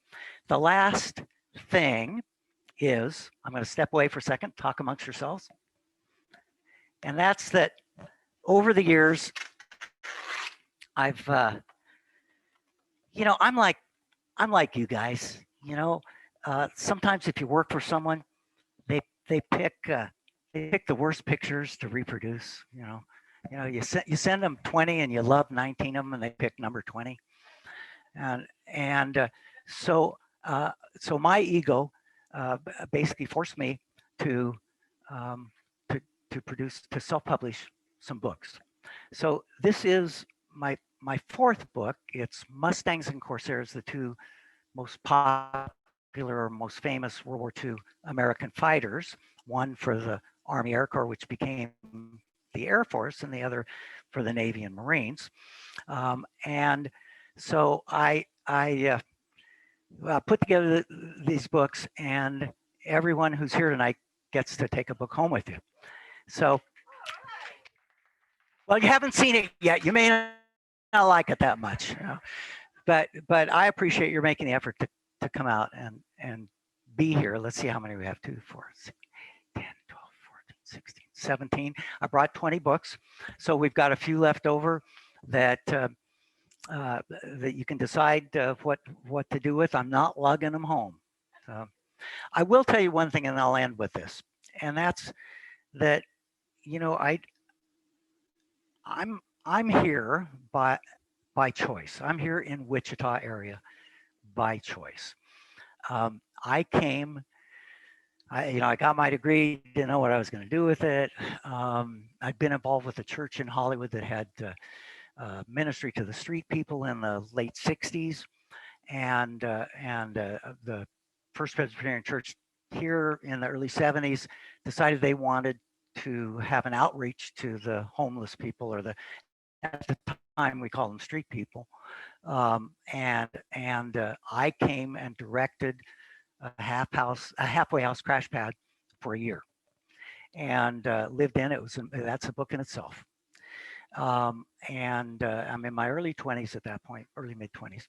S5: the last thing is, I'm going to step away for a second, talk amongst yourselves. And that's that over the years, I've, you know, I'm like you guys, you know, sometimes if you work for someone, they pick the worst pictures to reproduce, you know, you send them 20 and you love 19 of them and they pick number 20. So my ego basically forced me to self-publish some books. So this is my fourth book. It's Mustangs and Corsairs, the two most popular or most famous World War II American fighters, one for the Army Air Corps, which became the Air Force, and the other for the Navy and Marines. And so I put together these books, and everyone who's here tonight gets to take a book home with you. So, well, you haven't seen it yet. You may not like it that much, you know? but I appreciate your making the effort to come out and be here. Let's see how many we have. 2, 4, 6, 10, 12, 14, 16, 17. I brought 20 books, so we've got a few left over that that you can decide what to do with. I'm not lugging them home. I will tell you one thing, and I'll end with this, and that's that, you know, I'm here by choice. I'm here in Wichita area by choice. I came, I got my degree, didn't know what I was going to do with it. I'd been involved with a church in Hollywood that had ministry to the street people in the late 60s, and the First Presbyterian Church here in the early 70s decided they wanted to have an outreach to the homeless people, or at the time we call them street people. I came and directed a halfway house crash pad for a year, and lived in it. That's a book in itself. I'm in my early 20s at that point, early mid 20s.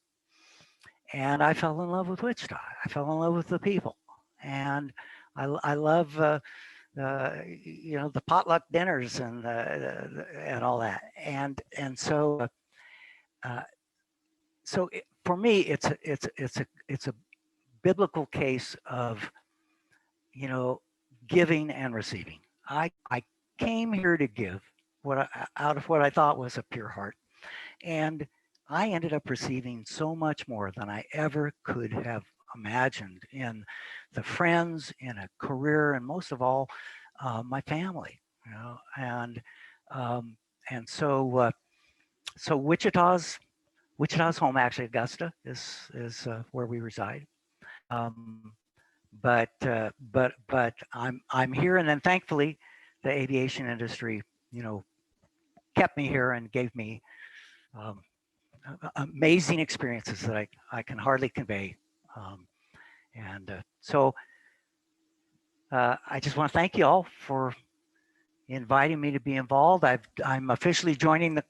S5: And I fell in love with Wichita. I fell in love with the people, and I love the potluck dinners and all that. And so for me, it's a biblical case of, you know, giving and receiving. I came here to give out of what I thought was a pure heart, and I ended up receiving so much more than I ever could have imagined in the friends, in a career, and most of all, my family. you know, and so so Wichita's home. Actually, Augusta is where we reside. But I'm here, and then thankfully, the aviation industry, you know, kept me here and gave me amazing experiences that I can hardly convey. So I just want to thank you all for inviting me to be involved. I'm officially joining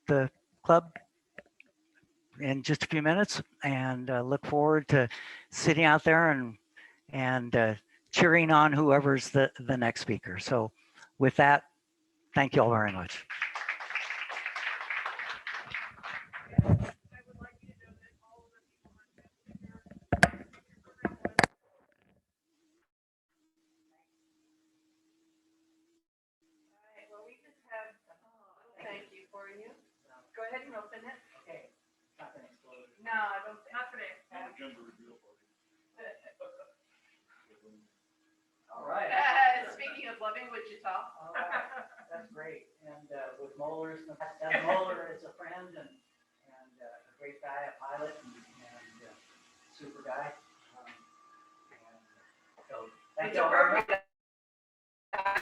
S5: the club in just a few minutes, and look forward to sitting out there and cheering on whoever's the next speaker. So with that, thank you all very much.
S1: Well, we just have a thank you for you. Go ahead and open it.
S5: Okay. Not gonna explode.
S1: No, I don't think.
S3: Not today.
S5: All right.
S1: Speaking of loving Wichita.
S5: All right. That's great. And with Moeller, Moeller is a friend and a great guy, a pilot and super guy. And so thank you all very much.